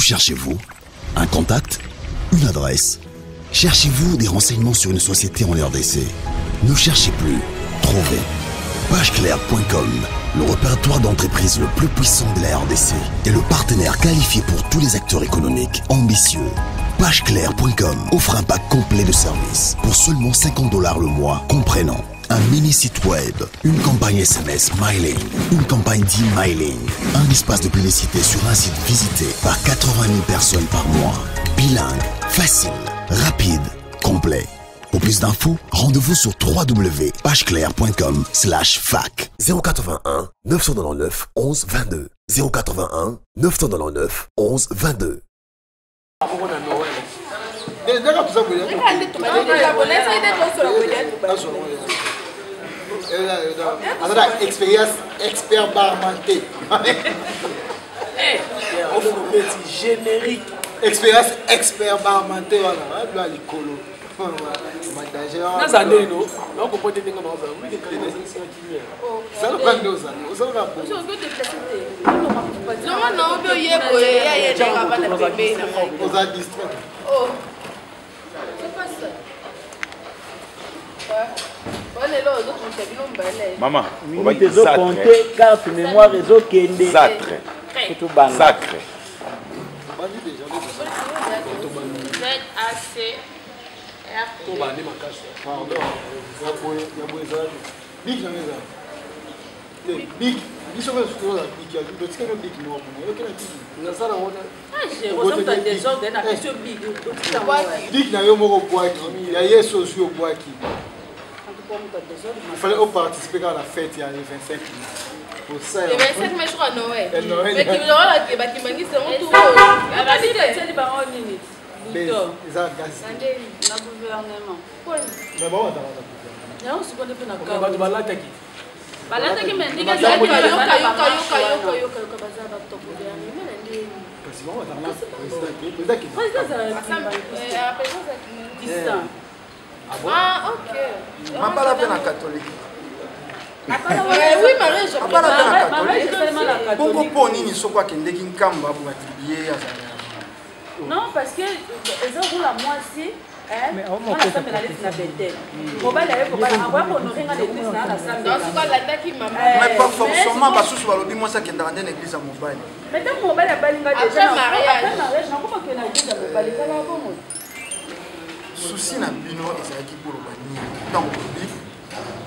cherchez-vous? Un contact? Une adresse? Cherchez-vous des renseignements sur une société en RDC? Ne cherchez plus, trouvez. Pageclair.com, le répertoire d'entreprises le plus puissant de la RDC et le partenaire qualifié pour tous les acteurs économiques ambitieux. Pageclair.com offre un pack complet de services pour seulement $50 le mois, comprenant un mini site web, une campagne SMS mailing, une campagne d'e-mailing, un espace de publicité sur un site visité par 80 000 personnes par mois, bilingue, facile, rapide, complet. Pour plus d'infos, rendez-vous sur www.pageclair.com/fac. 081 999 11 22. 081 999 11 22. Expérience expert barmanté. Générique. Expérience expert barmanté, voilà. Là, les colos. Maman, on va dire compter carte mémoire réseau Kende. Sacré. Sacré. Il fallait participer à la fête il y a les 25 pour ça. Les 25 mai je crois Noël. Mais qui me ah, ok. Je ne parle pas catholique. Oui, Marie, je parle catholique. Pourquoi ni soit qu'il y non, parce que les autres la moitié. Mais on va faire la liste de la bête. On va aller pour honorer la liste de la salle. Mais pas forcément parce que je vais moi ça qui est dans l'église à mobile. Mais donc mobile a balinga déjà. Après mariage, non comment que na église à mobile ça va bon. Souci na bino ezalaki pour bani. Donc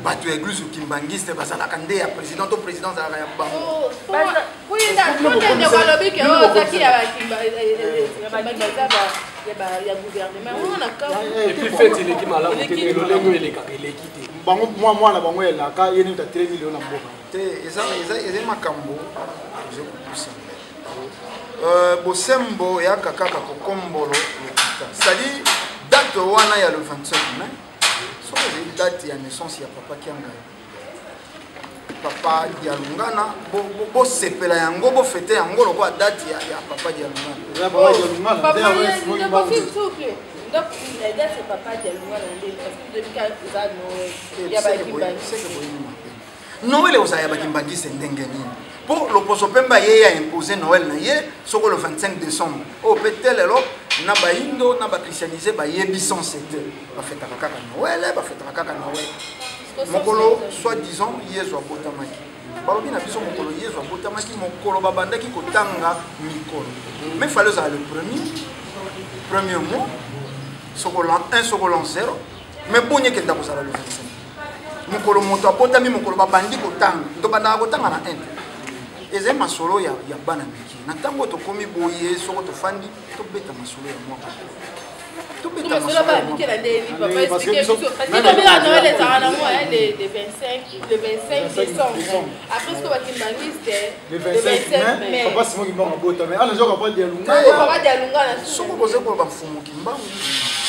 bato église kimbangiste bazalaka nde ya président to président za ya bango. Oui, d'accord. On est dans le bic ozaki ya kimba ya gouvernement. On a quand et puis fait il est qui malade que le lengo il est quitté. Bango moi na bango la ka yeni ta 3 millions na mboka. Te eza makambo je kupusa. Bosembo ya kaka kokombolo lokita. C'est-à-dire date wana ya le 25 mai. Soit la date ya naissance ya papa Kianga. Papa Dialungana bo sepela yango bo fete yango loko date ya papa Dialungana. Papa Dialungana. Donc la date c'est papa Dialungana parce que depuis qu'il y a Noël ozaya bakimbangi sendengeni. Pour l'opposition Pemba a imposé Noël sur le 25 décembre. Au pétel na baindo na ba christianisé ba yebison c'était ba fêta kaka Noël ba fêta kaka Noël. Mokolo soi-disant yezo abotamaki. Balobi na biso mokolo yezo abotamaki mokolo babandaki kotanga mikolo. Mais fallait ça le premier mot sokolan 1 sokolan 0 mais bonye kenda ko sala le 25. Mokolo moto abotami mokolo babandi kotanga to banda kotanga na 1. Eze masolo ya bana miki na tango to komi boye soko to fandi to beta masolo ya moi to beta masolo ba miki la ndeli papa expliquer parce que comme la Noël est à moi le 25 décembre après ce que va kimbangi c'était le 25 mai papa simo kimbango bota mais ala joka pas dialunga papa dialunga soko boze ko ba mfumu kimbango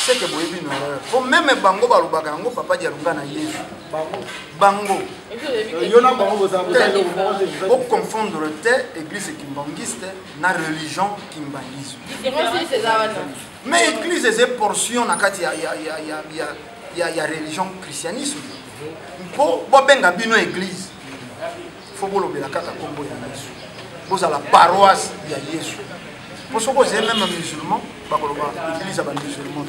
c'est que boyebi no pour même bango balobaka yango papa dialunga na Yesu bango yona bango boza o confondre te église kimbangiste na religion kimbangiste mais église c'est portion na kati ya religion christianisme po bobenga bino église faut bolobela kaka kombo ya Yesu boza la paroisse ya Yesu Pour ce que même un musulman, l'église a des musulmans.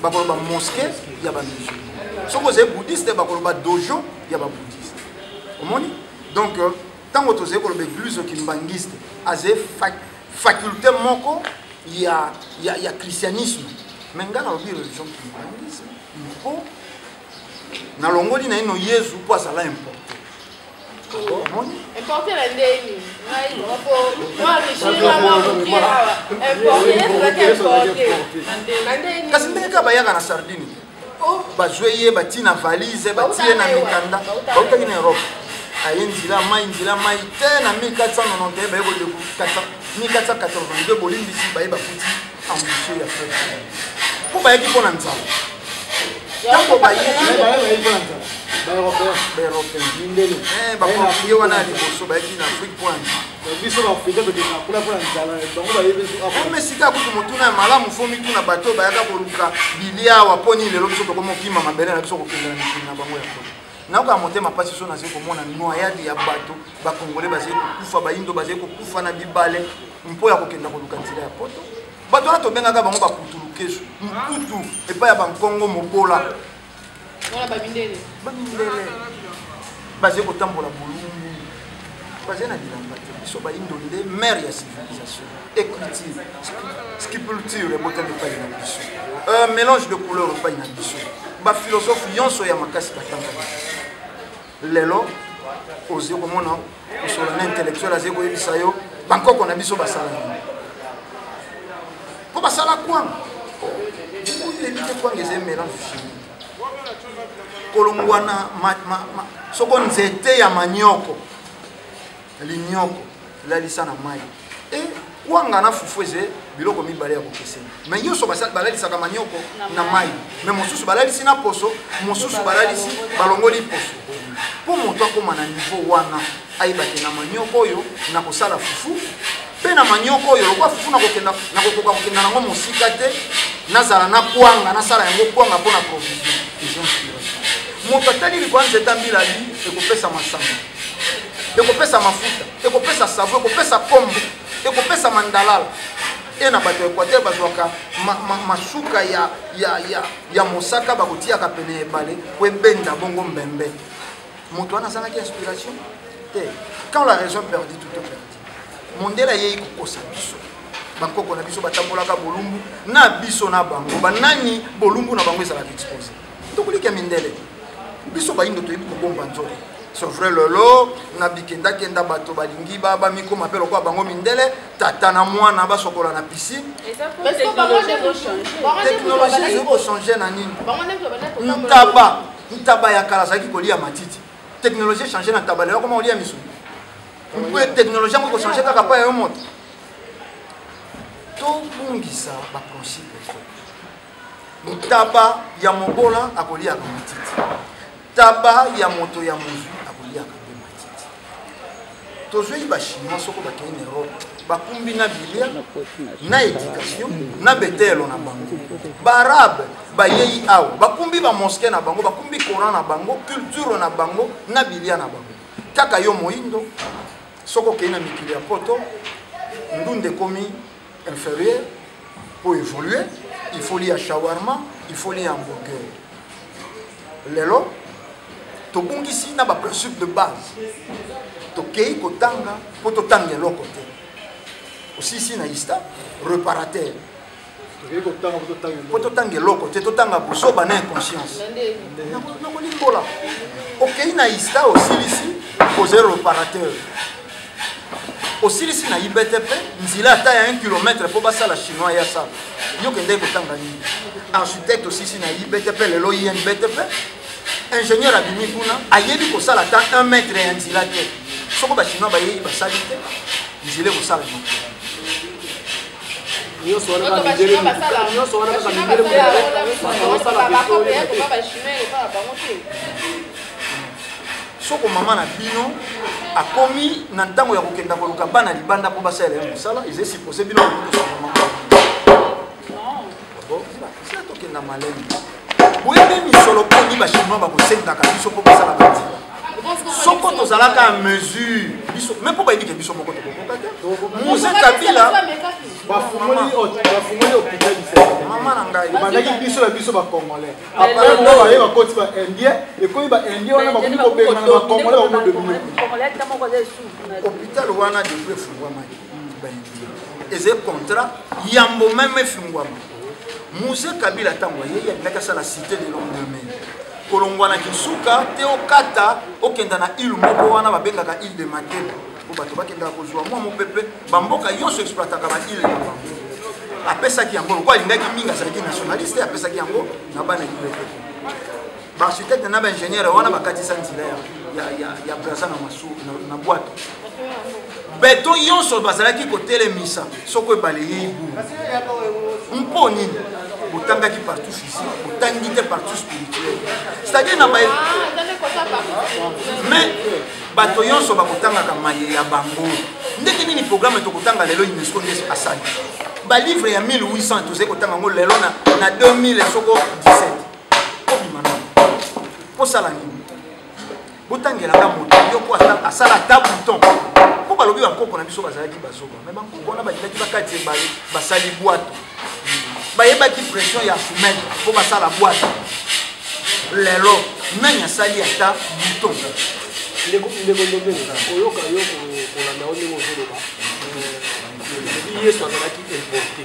Bakoloba mosquée, il y a des musulmans. Ce que c'est bouddhiste, bakoloba dojo, il y a des bouddhistes. Donc, tant que tu as l'église qui est bangiste, il y a faculté moko, il y a christianisme. Mais il y a une religion qui est bangiste. Il faut. Na longoli na ino Yesu pour ça là importé. Importé la ndeni. Moi kasi ndeka bayaka na Sardine. Bazoye batina valise batie na mikanda. Bautaki na Europe. Ayenzila mai tena 1491 bayeko de 1482 bolindi si bayeba kuti ambition ya frère. Ko bayaki pona nzala. Tango bato na tobengaka bango baputulukesu mputu epai ya bankongo mobola bamindele baze kotambola bolumbu baze na bilamba te biso bayindo nde mare ya civilisation écriture sculpture ebotami epai na biso mélange de couleur epai na biso baphilosophe nyonso ya makasi batangaka lelo oze komona kosola na intellectuel aze koyebisa yo bankoko na biso basala pour ça la quoi éviter quoi les mélange chimique kolongwana soko nzete ya manioko linyoko la lisana mai et kwanga na fufueze biloko mibale ya kokesena mais yoso balalisa ka manioko na mai mais mosusu balalisi na poso mosusu balalisi balongoli poso pour moto akoma na niveau wana aibate na manioko oyo na kosala fufu pe na manioko oyo lokwa fufu na kokoka kokenda nango mosika te nazala na kwanga nasala yango kwanga mpona provision moto atali likwanza etambila ekopesa masanga ekopesa mafuta ekopesa savo ekopesa kombo ekopesa mandalala e na bato Equateur bazwaka masuka ya mosaka bakotiaka pene ebale po ebenda bongo mbembe moto wana azalaki inspiration te quand la raison perdue tout est perdu mondela yei kokosa biso bankoko na biso batambolaka bolumbu na biso na bango banani bolumbu na bango ezalaka exposé tokolika mindele biso bayindo toyebi kobomba nzoto son frère lolo na bikenda kenda bato balingi baba miko mapelo kwa bango mindele tata na mwana basokola na piscine technologie eko changer na nini ntaba ya kala zaki kolia matiti technologie changer na taba lelo koma olia misu mpe technologie ngo changer kaka pa yo moto to bungisa ba principe ntaba ya mobola akolia ka matiti taba ya moto ya mozu akolia ka matiti tozoi ba chinois soko bakeni Europe bakumbi na bilia na éducation na betelo na bango barabe bayei awo bakumbi ba mosquée na bango bakumbi Coran na bango culture na bango na bilia na bango kaka yo moindo soko kena mikili ya poto ndunde komi inférieur pour évoluer il faut lire shawarma il faut lire hamburger lelo tobungisi na ba principe de base tokei kotanga po totanga eloko te aussi ici na ista réparateur po totanga eloko te totanga bosoba na inconscience nakolimbola okei na ista osilisi poser réparateur osilisi na IBTP nzila ata ya 1 km po basala chinois ya sala yokende kotanga nini architecte osisi na IBTP lelo INBTP ingénieur abimi kuna ayebi kosala ata 1 mètre ya nzila te soko bachinois bayebi basali te nzile kosala soko mama na bino akomi na ntango ya kokenda koluka bana libanda po basala ya mosala eze supposé bino sila tokenda malemi boyebi misolo poni bachinois bakosengaka biso po basala banzila soko tozalaka mesure biso me po bayebike biso moko tokokoka te Mose Kabila bafungoli hôpital du Sénégal. Maman na ngai. Bandaki biso la biso ba congolais. Après on va yeba koti ba indien et ko ba indien wana ba kuni ko benga na ba congolais ba ko dominer. Congolais tamo ko zesu. Hôpital wana depuis fungwama. Ba indien. Eze contrat yambo même fungwama. Muse Kabila tango yeye ndaka sala cité de l'homme. Kolongwana kisuka te okata okenda na île moko wana babengaka île de Mateba. Po bato bakenda kozwa mwa mopepe bamboka yonso exploitaka ba île na bango. Apesaki yango kwa lingaki minga salaki nationaliste apesaki yango na bana libete. Ba architecte na ba ingénieur wana bakatisa nzila ya brasa na masu na boîte. Beto yonso bazalaki kotelemisa soko ebalaye ibu. Mponi botangaki partout physique, botangaki partout spirituel. C'est-à-dire na mais bato yonso bakotangaka maye ya bango. Ndenge nini programme tokotanga lelo UNESCO ndesi asali. Ba livre ya 1800 tozé kotanga ngo lelo na 2000 soko 17. Obimana. Po sala nini? Botangela ka moto yo ko asala ta bouton. Po balobi bakoko na biso bazalaki bazoba. Mais bakoko na bakilaki bakati basali boîte. Bayebaki pression ya fumette pour passer la boîte. Lelo nanya sali ata bouton. Ndeko oyoka yoko kolanda oni ngozoloba. Yesu azalaki importé.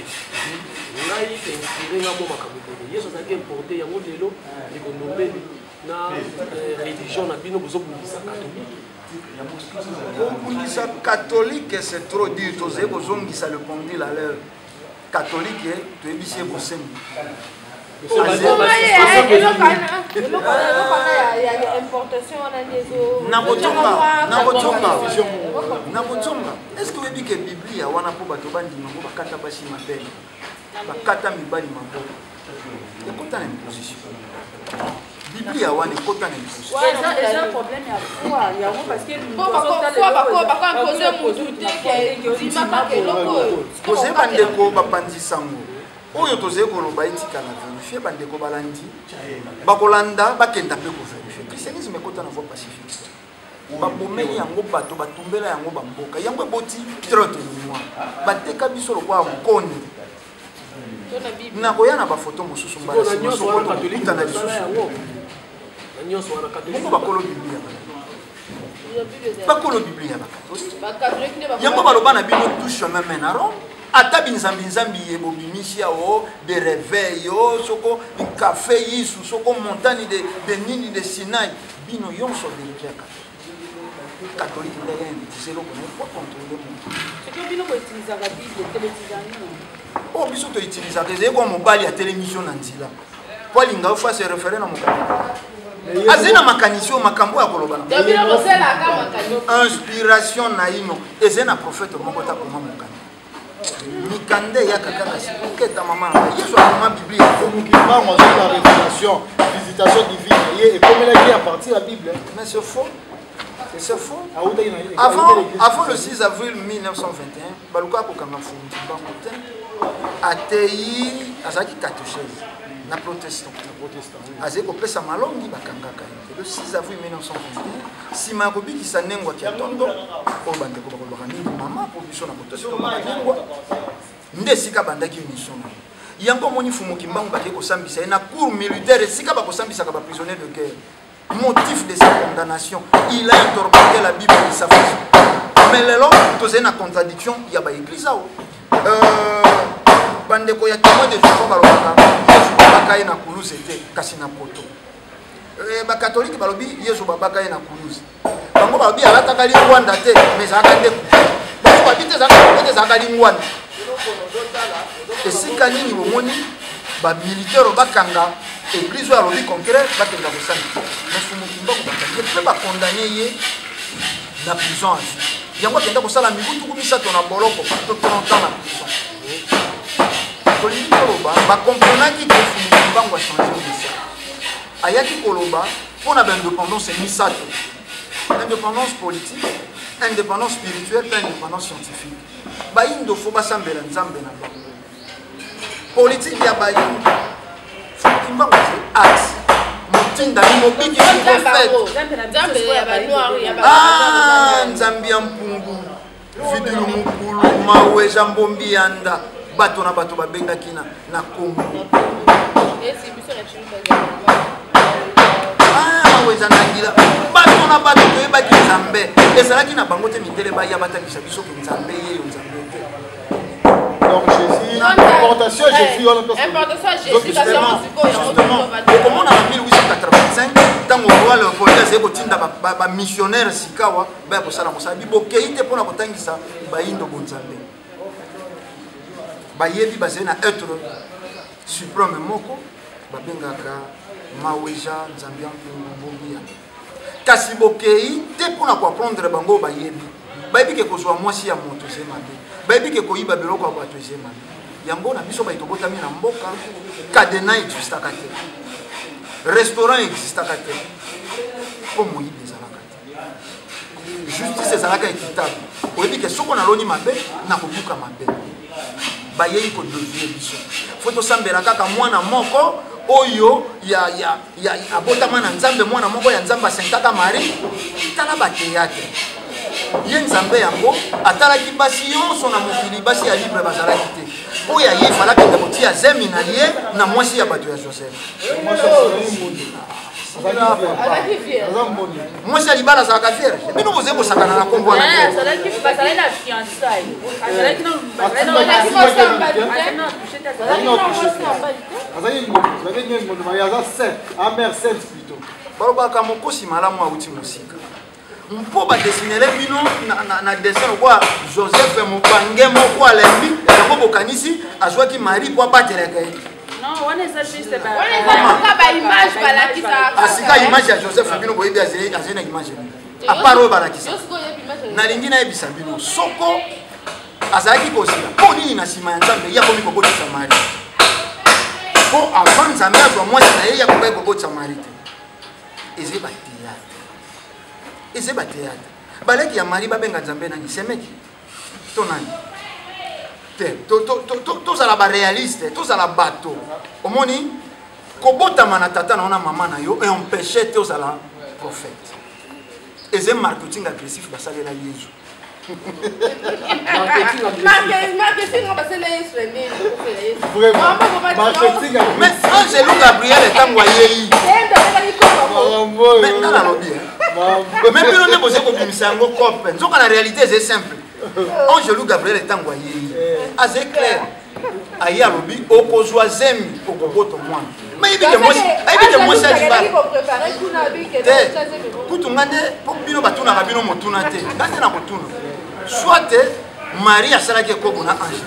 Ngai inspiré ngamo makambo. Yesu azalaki importé yango lelo likondombe na religion na bino bozobundisa catholique. Catholique c'est trop dur. Tozé bozongisa le pendule à l'heure. Catholique, tu es biché pour ça. Est-ce que vous dites que la Bible est un peu de temps? Bible ya wana kota na mpusi. C'est un problème ya foi. Il y a parce que Poser bandeko bapandi sango. Oyo toze koloba etika na vérifier bandeko balandi. Bakolanda bakenda pe ko vérifier. Christianisme kota na voie pacifique. Babomeli yango bato batumbela yango bamboka. Yango boti trotte ni moi. Bateka biso lokwa nkoni. Na koyana ba photo mosusu mbala. Nyonso wana catholique na lisusu. Nyonso wana catholique. Moko bakolo Biblia. Bakolo Biblia bakatolika. Yango baloba na bino tout chemin mène à Rome. Ata binzambi ebobimisia o de réveil o soko un café yisu soko montagne de nini de Sinaï bino yonso de l'Église catholique ndenge c'est le bon pour contrôler monde. C'est que bino ko utiliser la Bible télévision. Oh biso to utiliser des ko mobile ya télévision na nzila. Po linga fa se référer na mokana. Azena makanisio makambo ya kolobana. Inspiration na ino ezena prophète moko ta koma mokana. Mikande ya kaka siketa mama Yesu a Bible Mukimba moi la révélation visitation divine et comme elle a dit à partir de la Bible mais c'est faux. C'est faux. Avant le 6 avril 1921 baluka ko kanga fundi bangote atei azaki catéchèse na protestant azeko pesa malongi bakangaka le 6 avril 1921 sima ko bikisa nengwa ki atondo ko bande ko bakoloba ni mama po biso na protestant nengwa ndesika bandaki mission yango moni fumu kimbangu bake ko sambisa na cour militaire sika ba ko sambisa ka ba prisonnier de guerre. Motif de sa condamnation, il a interprété la Bible de sa façon. Mais là, tout est une contradiction. Il y a une église. Bandeko ya témoin de Jéhovah balobaka, Yesu babaka na Kuluze c'était Kasina Poto. Ba catholique balobi Yesu babaka na Kuluze. Bango balobi alataka lingwanda te, mais zaka nde. Bango babite zaka lingwanda. Et si kanini bomoni ba militaire bakanga église à l'objet concret va te la ressentir. Mais faut mukimba kubaka. Je peux pas condamner la prison. Il y a moi qui est dans la mibu tout comme ça ton aboloko tout 30 ans la prison. Toliki koloba ba comprendre qui faut mukimba va changer de ça. Ayaki koloba pour la indépendance c'est misato. Indépendance politique, indépendance spirituelle, indépendance scientifique. Ba indo faut ba sambela nzambe na bango. Politique ya ba indo Kimba c'est axe. Motinda mobiki prophète. Ah, Nzambia mpungu. Vidilu mukulu mawe jambombi anda. bato na bato babengaki na Congo eza ndangila bato na bato toyebaki nzambe ezalaki na bango te mitele baya batakisa biso ke nzambe yeyo nzambe te. Donc Jésus, importation Jésus, on peut justement, comment en 1885, tant au roi le voyage c'est botinda ba missionnaire sikawa ba ko sala mosala bibokeite pona kotangisa ba indo bonzambe ba yebi bazena être suprême moko ba bengaka maweja nzambia mbongia kasi bokeite pona ko apprendre bango ba yebi ba yebi ke kozwa mwasi ya moto zemande bayebi ke koyiba biloko ya bato ezema yango na biso baitobotami na mboka cadena existaka te restaurant existaka te po moyibi ezalaka te justice ezalaka équitable oyebi ke soko naloni mabe na kobuka mabe bayebi kodevie biso fo tosambela kaka mwana moko oyo abotama na nzambe mwana moko ya nzambe asentaka mari tala bateatre ye nzambe yango atalaki basi nyonso na mokili basi ya libre bazalaki te oyo aye falaki ete kotia zemi na ye na mwasi ya bato ya Joseph mwasi ya libala azalaka vierge bino boze kosakana na kombo wana balobaka mokosi malamu auti mosika mpo badesinele bino na dessin kwa Joseph mobange moko alembi yango bokanisi azwaki Marie po abatelaka ye asika image ya Joseph bino boyebi azali na image apart oyo balakisa nalingi nayebisa bino soko azalaki kosila mpo nini na nsima ya nzambe ya komi kobotisa Marie mpo avant nzambe azwa mwasi na ye ya kokai kobotisa Marie te ezeba ezeba théâtre baleki ya Marie babenga nzambe nani semeki to nani te tozala baréaliste tozala bato omoni kobotama na tata na mama na yo empêché te ozala prophète eze marketing agressif basalela Yesu mais Angelo Gabriel etango ayei mais nana lobi mais bino ne boze kobimisa yango cope nzoka na réalité c'est simple Angelo Gabriel etango ayei azé clair aye alobi okozwa zemi okoboto mwana mais ibike mwasi alibala kutu ngande po bino batunaka bino motuna te ngande na kotuna soit Marie asalaki ekoko na ange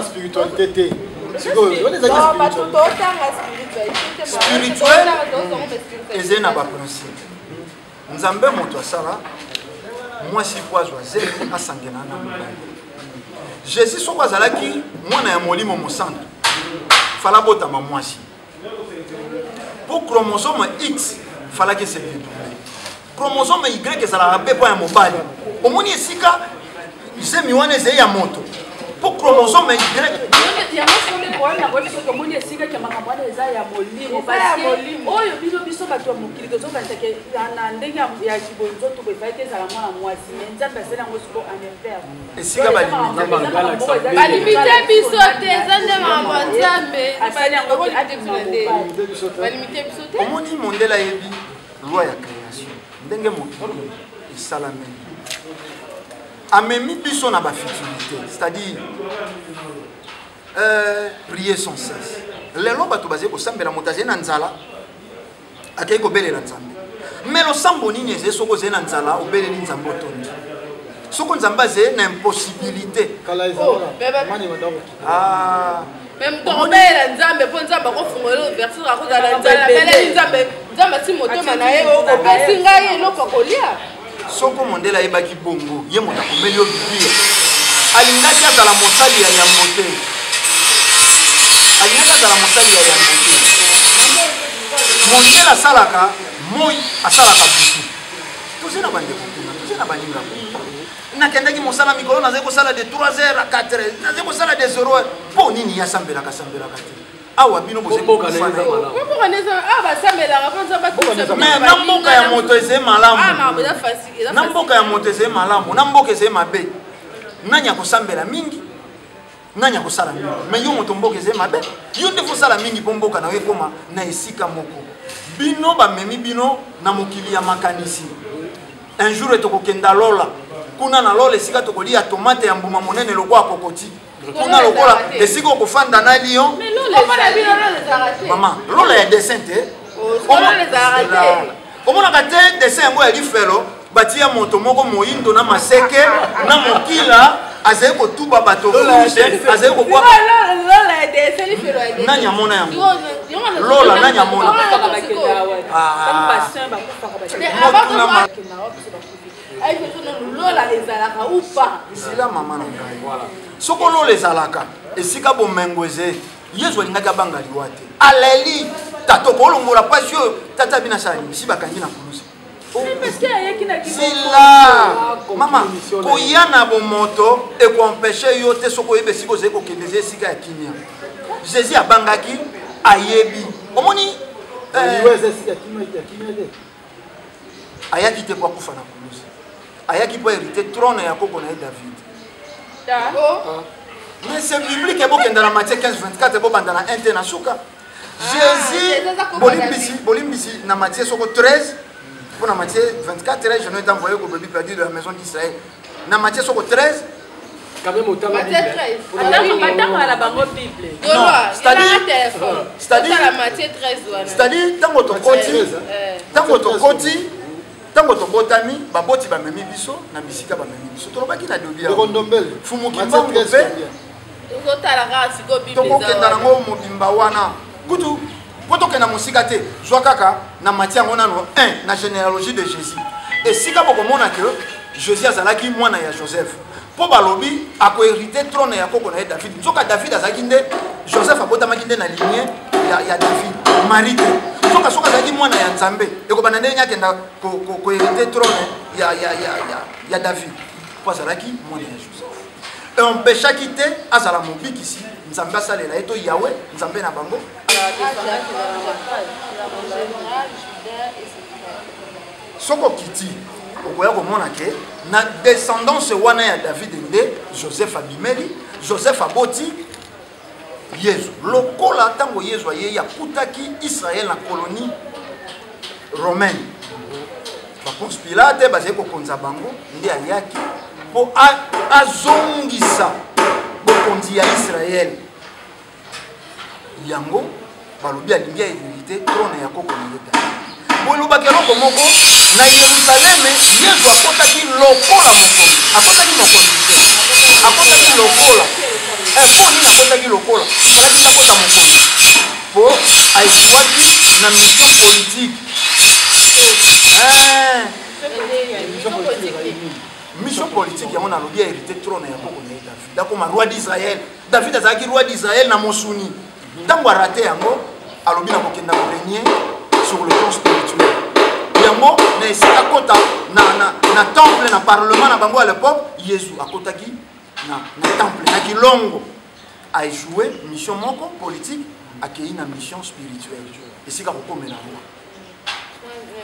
spiritualité spirituel eze na baprincipe nzambe moto asala mwasi po azwa zemi asangena na mobali Jésus soko azalaki mwana ya molimo mosantu fala botama mwasi po chromosome X falaki se dédoubler chromosome Y ezalaka mpe po ya mobali omoni esika zemi wana ezali ya moto po chromosome oyo bino biso bato ya mokili tozokanisake na ndenge ya kibonzoto boefaki ezala mwana mwasi me nzambe asali yango siko en inverse esika balimite biso te eza nde makambo ya nzambe balimite biso te omoni mondele ayebi loi ya création ndenge mokili esalameli amemi biso na bafutilité c'est-à-dire prier sans cesse lelo bato bazali kosambela moto azali na nzala akei kobelela nzambe mais losambo nini ezali soko ozali na nzala obeleli nzambe otondi soko nzambe azali na impossibilité obelela nzambe mpo nzambe akofungola ouverture akozala nzala beleli nzambe asi motema na ye okopesi ngai eloko kolia soko mondele ayebaki bongo ye moto akomeli yo biblia alingaki azala mosali ya yambo te alingaki azala mosali ya yambo te mondele asalaka moi asalaka butu toze na bandeko kuna toze na baninga nakendaki mosala mikolo nazali kosala de 3 heures à 4 heures nazali kosala de 0 heures mpo nini ye asambelaka te awa bino bozali Mboka na kofana eza malamu. Mboka na eza basambelaka mpo nzambe atisa mais na mboka ya moto ezali malamu eza facile na mboka ya moto ezali malamu na mboka ezali mabe nani akosambela mingi nani akosala mingi mais yo moto mboka ezali mabe yo nde fosala mingi mpo mboka na yo ekoma na esika moko bino bamemi bino na mokili ya makanisi un jour tokokenda lola kuna na lola esika tokolia tomate ya mbuma monene lokwa kokoti kuna lokola esika okofanda na lion mama lola ya dessin te omonaka te dessin yango ya lifelo batia moto moko moyindo na maseke na mokila azali kotuba bato rouge azali kokwa nani amona yango lola nani amona lola ezalaka upa sila mama na ngai soko lola ezalaka esika bomengo eze yesu alingaki abanga liwa te aleli tato kolongola pasi oyo tata bina sala misi bakangi na kulusi sila mama koya na bomoto ekompeshe yo te soko oyeba esika ozali kokende eza esika ya kimia jésus abangaki ayebi omoni ayaki te po akufa na kulusi ayaki po hérité trône ya koko na ye David mais c'est biblique ebokenda na Matthieu 15-24 ebobanda na 1 te na suka Jésus bolimbisi na Matthieu soko 13 pour na Matthieu 24 13 je n'ai pas envoyé au bébé perdu de la maison d'Israël na Matthieu soko 13 quand même autant la Bible c'est-à-dire tango tobotami baboti bamemi biso na bisika bamemi biso tolobaki na dobia fumuki mbango mpe tokokenda nango mobimba wana kutu po tokenda mosika te zwa kaka na mati yango nano 1 na généalogie de Jésus esika bokomona ke Jésus azalaki mwana ya Joseph po balobi akohérité trône ya koko na ye David nzoka David azalaki nde Joseph abotamaki nde na lignée ya David Marie te soka azalaki mwana ya Nzambe ekobana ndenge akenda kohérité trône ya David po azalaki mwana ya Joseph et on pêchaki te azala mobikisi Nzambe asalela ye to Yahweh Nzambe na bango soko kiti okoya komona ke na descendance wana ya David nde Joseph abimeli Joseph aboti Yesu lokola tango Yesu aye yakutaki Israël na colonie romaine Ponce Pilate bazali kokonza bango nde ayaki po azongisa bokonzi ya Israël yango balobi alingi hérité trône ya koko na ye bolobaki eloko moko na Yerusalem Yesu akotaki lokola mokonzi akotaki mokonzi te akotaki lokola mpo nini akotaki lokola alaki nakota mokonzi po aekiwaki na mission politique mission politique yango nalobi hérité trône ya koko na ye David akoma roi d'Israël David azalaki roi d'Israël na mosuni ntango arate yango alobi na kokenda korégner sur le plan spirituel yango na esika kota na temple na parlement na bango à l'époque Yesu akotaki na temple na kilongo a échoué mission moko politique akei na mission spirituelle esika kokomela roi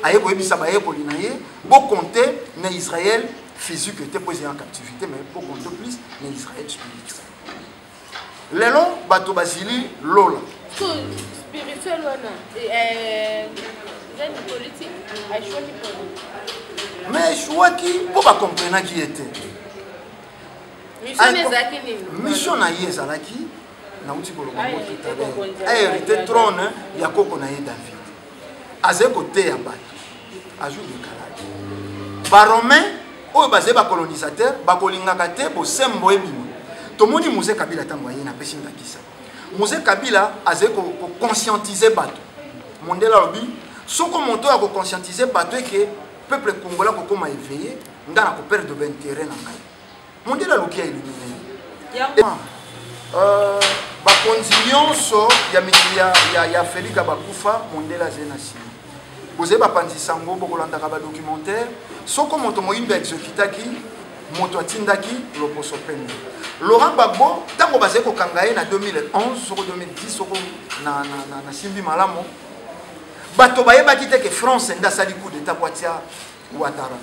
aye koyebisa bayekoli na ye bokonte na Israël physique était posé en captivité mais bokonte plus na Israël spirituel lelo bato basili lola spirituel wana politique aishwaki politique mais aishwaki po bakomprenaki ye te mission na ye ezalaki nauti koloba ngo tout à l'heure ahérité trône ya koko na ye David azali koteya bato azwi dekalaki baromain oyo bazali bacolonisateur bakolingaka te bosembo ebima tomoni Mose Kabila ntango aye napesi ndakisa Mose Kabila azali koconscientiser bato mondela alobi soko moto ya koconscientiser bato eke peuple congolais kokoma éveillé nga na koperdre baintérêt na ngai mondela aloki ya illumine bakonzi nyonso ya mikili ya Felika bakufa mondela azali na nsima bozali bapanzi sango bokolandaka badocumentaire soko moto moyindo exécutaki moto atindaki loposo pembe. Laurent Gbagbo tango bazali kokanga ye na 2011 soko 2010 soko na simbi malamo bato bayebaki te ke France ndasali coup d'état poitia Ouattara.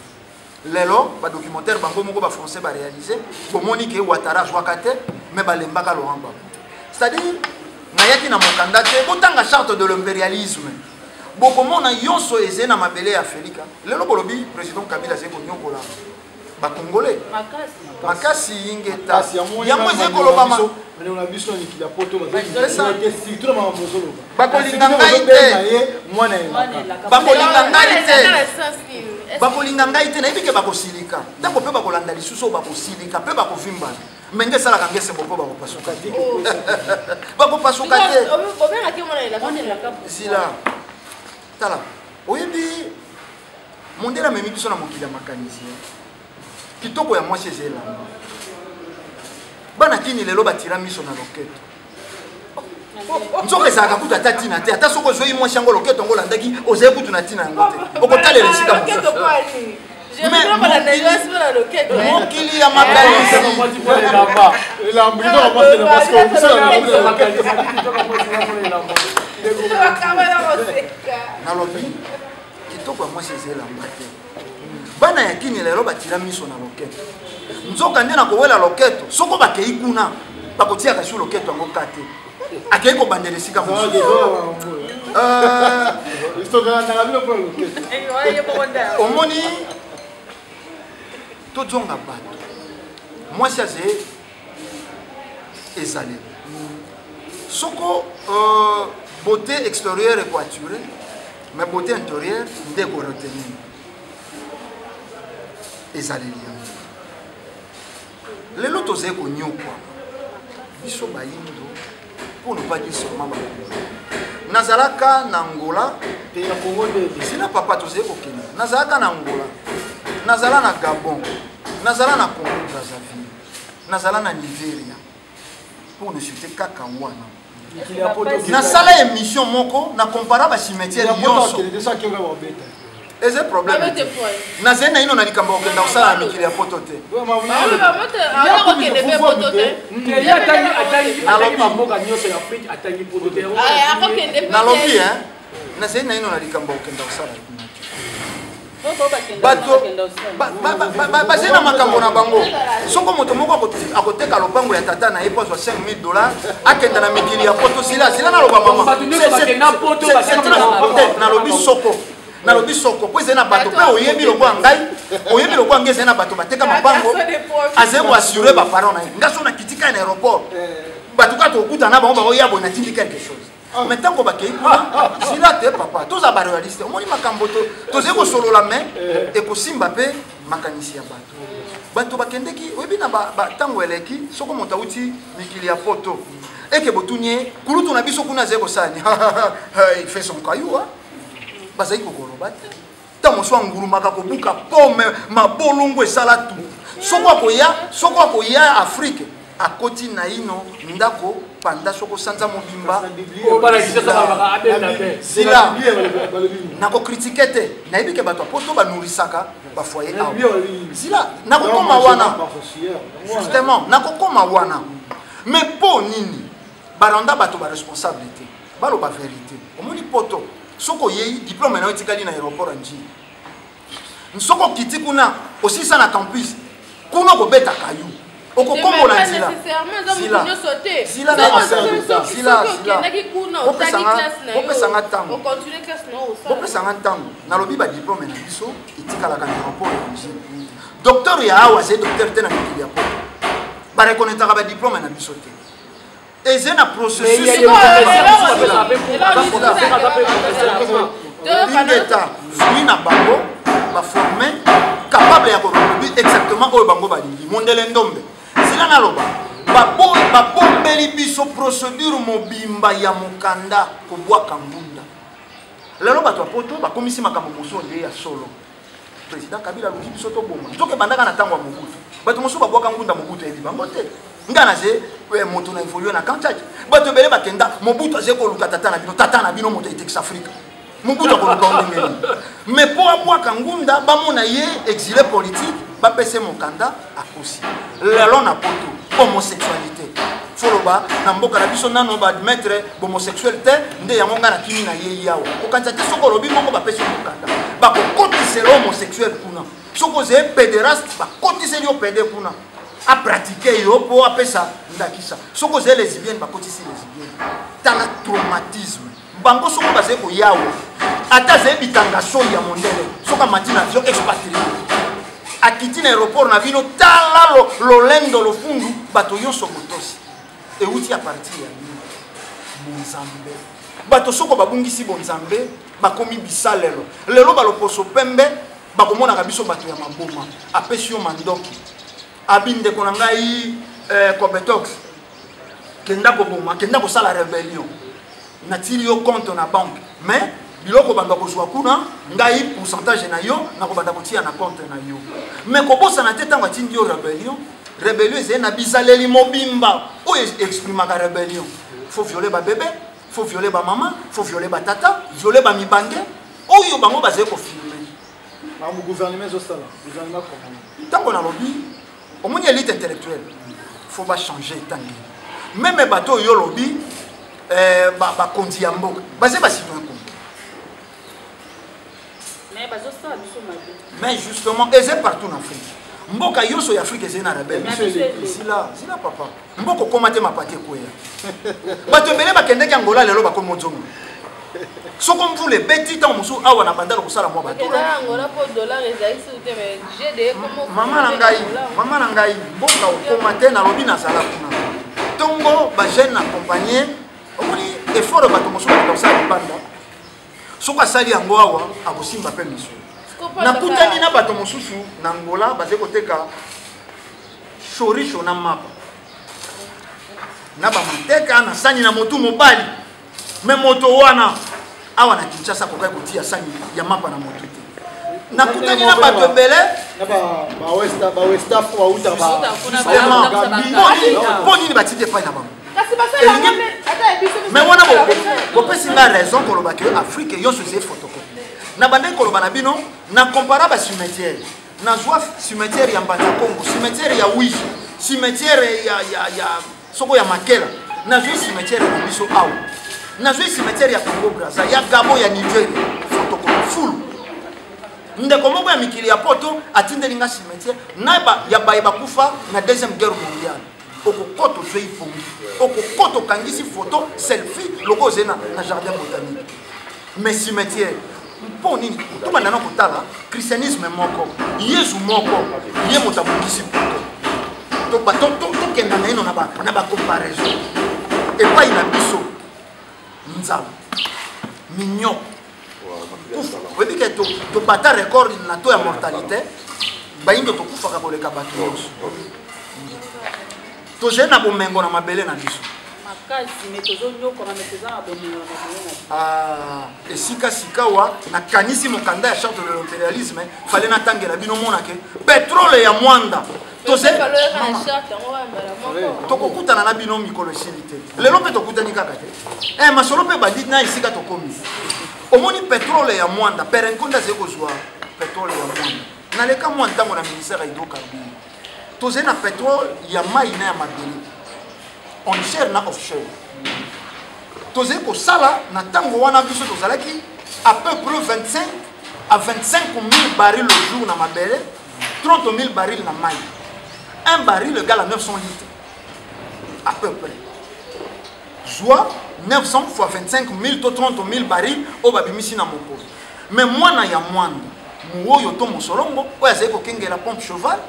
Lelo ba documentaire bango moko ba français ba réaliser bomoni ke Ouattara zwaka te mais balembaka Laurent Gbagbo. C'est-à-dire nayaki na mokanda te botanga charte de l'impérialisme. Bokomona yonso eze na mabele ya Felika. Lelo bolobi président Kabila zeko nyokola ba Congolais. Makasi ingeta. Ya mweze koloba ma. On a biso ni kila poto ba. Tout le monde bozolo. Ba kolinga ngai te. Mwana ba kolinga ngai te. Ba kolinga ngai te na ebike ba kosilika. Tango pe ba kolanda lisusu ba kosilika pe ba kovimba. Menge sala kangese boko ba kopasuka te. Ba kopasuka te. Obenga ke mwana la kapo. Sila. Tala. Oyebi mondela memi biso na mokili ya makanisi. Kitoko ya mwasi ezela. Bana kini lelo batira miso na loketo. Nzoka ezaka kutu atatina te. Ata soko zoi mwasi yango loketo ngo landaki ozaye kutu na tina yango te. Okotalela esika mosusu. Loketo kwani? Je veux pas la négociation na loketo. Mokili ya makanisi. Nalobi kitoko ya mwasi ezela mbate. Bana ya kini lelo batira miso na loketo. Nzoka nde na kowela loketo soko bakei kuna bakotia kasu loketo yango kate akei ko bandele sika mosusu. Omoni tozonga bato mwasi aze ezali soko beauté extérieure équaturée mais beauté intérieure ndeko retenir ezali liya lelo tozali konyokwa biso bayindo pour ne pas dire seulement bakongo nazalaka na Angola sina papa tozali kokende nazalaka na Angola nazala na Gabon nazala na Congo Brazzaville nazala na Nigeria pour ne citer kaka wana nasala émission moko na compara ba cimetière yonso eze problème nazali na ino na likambo okenda kosala mikili ya poto te nalobi nazali na ino na likambo okenda kosala bato bazali na makambo na bango soko moto moko akoteka lopango ya tata na ye pozwa $5,000 akenda na mikili ya poto sila naloba mama nalobi soko po ezali na bato mpe oyebi lokwa ngai oyebi lokwa ngai ezali na bato bateka mabango azali koassure baparent na ye nga so na kitika na aéroport bato kaka tokutana bango bakoya boye natindi quelque chose mais ntango bakei kuna sila te papa toza baréaliste omoni makambo tozali kosolola me ekosimba mpe makanisi ya bato bakendeki oyebi na ntango eleki soko moto auti mikili ya poto eke botuni ye kulutu na biso kuna azali kosani il fait son caillou bazali kokoloba te ntango so angulumaka kobuka pome mabolongo esala tu soko akoya Afrique akoti na ino ndako panda soko sanza mobimba sila nakokritike te nayebi ke bato apoto banurisaka bafoye awa sila nakokoma wana justement nakokoma wana mais mpo nini baranda bato baresponsable te baloba vérité omoni poto soko yei diplôme na etikali na aéroport anji soko kiti kuna osisa na campus kuna kobeta kayu okokombola nzila opesanga ntango nalobi badiplôme na biso etikalaka na aéroport anji docteur ya awa azali docteur te na mikili ya poto barekonetaka badiplôme na biso te eze na processus ingeta fui na bango baforme capable ya kolobi exactement oyo bango balingi mondele ndombe sila naloba babombeli biso procédure mobimba ya mokanda kobwaka mbunda lelo bato ya poto bakomisi makambo mosusu nde ya solo président Kabila aluki biso toboma nzoka ebandaka na ntango ya mobutu bato mosusu babwaka ngunda mobutu eyebi bango te nga naze moto na évolue na kanchaki bato ebele bakenda mobutu aze koluka tata na bino moto etekisa Afrika Mobutu akolokondengeli. Mais pour avoir Kangunda, bamona ye exilé politique, ba pese mokanda akosi. Lelo na poto homosexualité. Foloba na mboka na biso nano ba admettre homosexualité nde yango ngana kimi na ye yawo. Okanza te soko lobi moko ba pese mokanda. Ba ko kotise homosexuel kuna. Soko ze pédéraste ba kotise yo pédé kuna. A pratiquer yo pour apesa ndakisa. Soko ze lesbienne ba kotise lesbienne. Tala traumatisme. Bango soko basé ko yawo. Ata ze bitanga so ya mondele. Soka matina avion expatrié. Akiti na aéroport na vino tala lo lendo lo fundu bato yo somotosi. Et outi a partir ya Bonzambe. Bato soko babungisi Bonzambe bakomi bisalelo. Lelo baloposo pembe bakomona kabiso bato ya maboma. Apesio mandoki. Abinde konangai Kobetox. Kenda ko boma, kenda ko sala rébellion. Natili yo compte na banque. Mais biloko banda kozwa kuna ngai pourcentage na yo na ko banda kotia na compte na yo. Mais ko bosa na teta ngati yo rébellion. Rébellion c'est na bizaleli mobimba. O exprime la rébellion. Faut violer ba bébé, faut violer ba maman, faut violer ba tata, violer ba mibange. O yo bango bazé ko filmer. Ba mu gouvernement zosala, gouvernement comment. Tant qu'on a lobby, au moins élite intellectuelle. Faut pas changer tangi. Même les bateaux yo lobby ba kondi ambo. Bazé ba citoyen ko. Mais bazo ça biso mabe. Mais justement, et c'est partout en Afrique. Mboka yoso ya Afrique c'est na rebelle. C'est là papa. Mboko komate mapate koya. Bato mbele bakende ki Angola lelo bakomo nzongo. Soko mvule beti ta musu awa na bandalo kusala mwa bato. Bakenda Angola po dollar ezali soute mais GD comme Mama na ngai mboka komate na lobi na sala kuna. Tongo ba jeune accompagner. Omoni effort bato musu ba sala banda. Soko asali yango awa akosimba pe misu. Nakutani na bato mosusu na Angola baze koteka shorisho na mapa na ba manteka na sani na motu mobali me moto wana awa na Kinshasa kokai kotia sani ya mapa na moto te nakutani na bato bele na ba west af wa uta ba poni ni batite pa na bango kasi basala mais wana bo pesi nga raison ko loba que Afrique yo se photocopie na bande ko loba na bino na comparable cimetière na joie cimetière ya Mbanda Congo cimetière ya Wish cimetière ya soko ya Makela na joie cimetière ya biso aw na joie cimetière ya Congo Brazza ya Gabo ya Nigeria photocopie full ndeko moko ya mikili ya poto atindeli nga cimetière na ya ba kufa na deuxième guerre mondiale okokoto zoi pongi okokoto kangisi photo selfie logo zena na jardin botanique mais cimetière pour nini tout maintenant kotala christianisme moko yesu moko ye motabungisi to bato to kenda na ino na ba comparaison et pas ina biso nzalo mignon kufa webi ke to bata record na to ya mortalité ba indo to kufa ka koleka bato yoso to jena bomengo na mabele na biso esika sikawa na kanisi mokanda ya charte de l'impérialisme fallait natangela bino mona ke pétrole ya mwanda tokokutana na bino mikolo esilite lelo mpe tokutani kaka te masolo mpe badi na esika tokomi omoni pétrole ya mwanda perenkonda azali kozwa pétrole ya mwanda naleka mwa ntango na ministère ya hydrocarbure tozali na pétrole ya mai na ya mabele onshore na offshore tozali kosala na ntango wana biso tozalaki à peu près 25 à 25 000 barils le jour na mabele 30 000 barils na mai un baril égale à 900 litres à peu près soit 900 fois 25 000 to 30 000 barils au babimisi na mokolo mais mwana ya mwanda muoyo to mosolongo oyo azali kokengela pompe cheval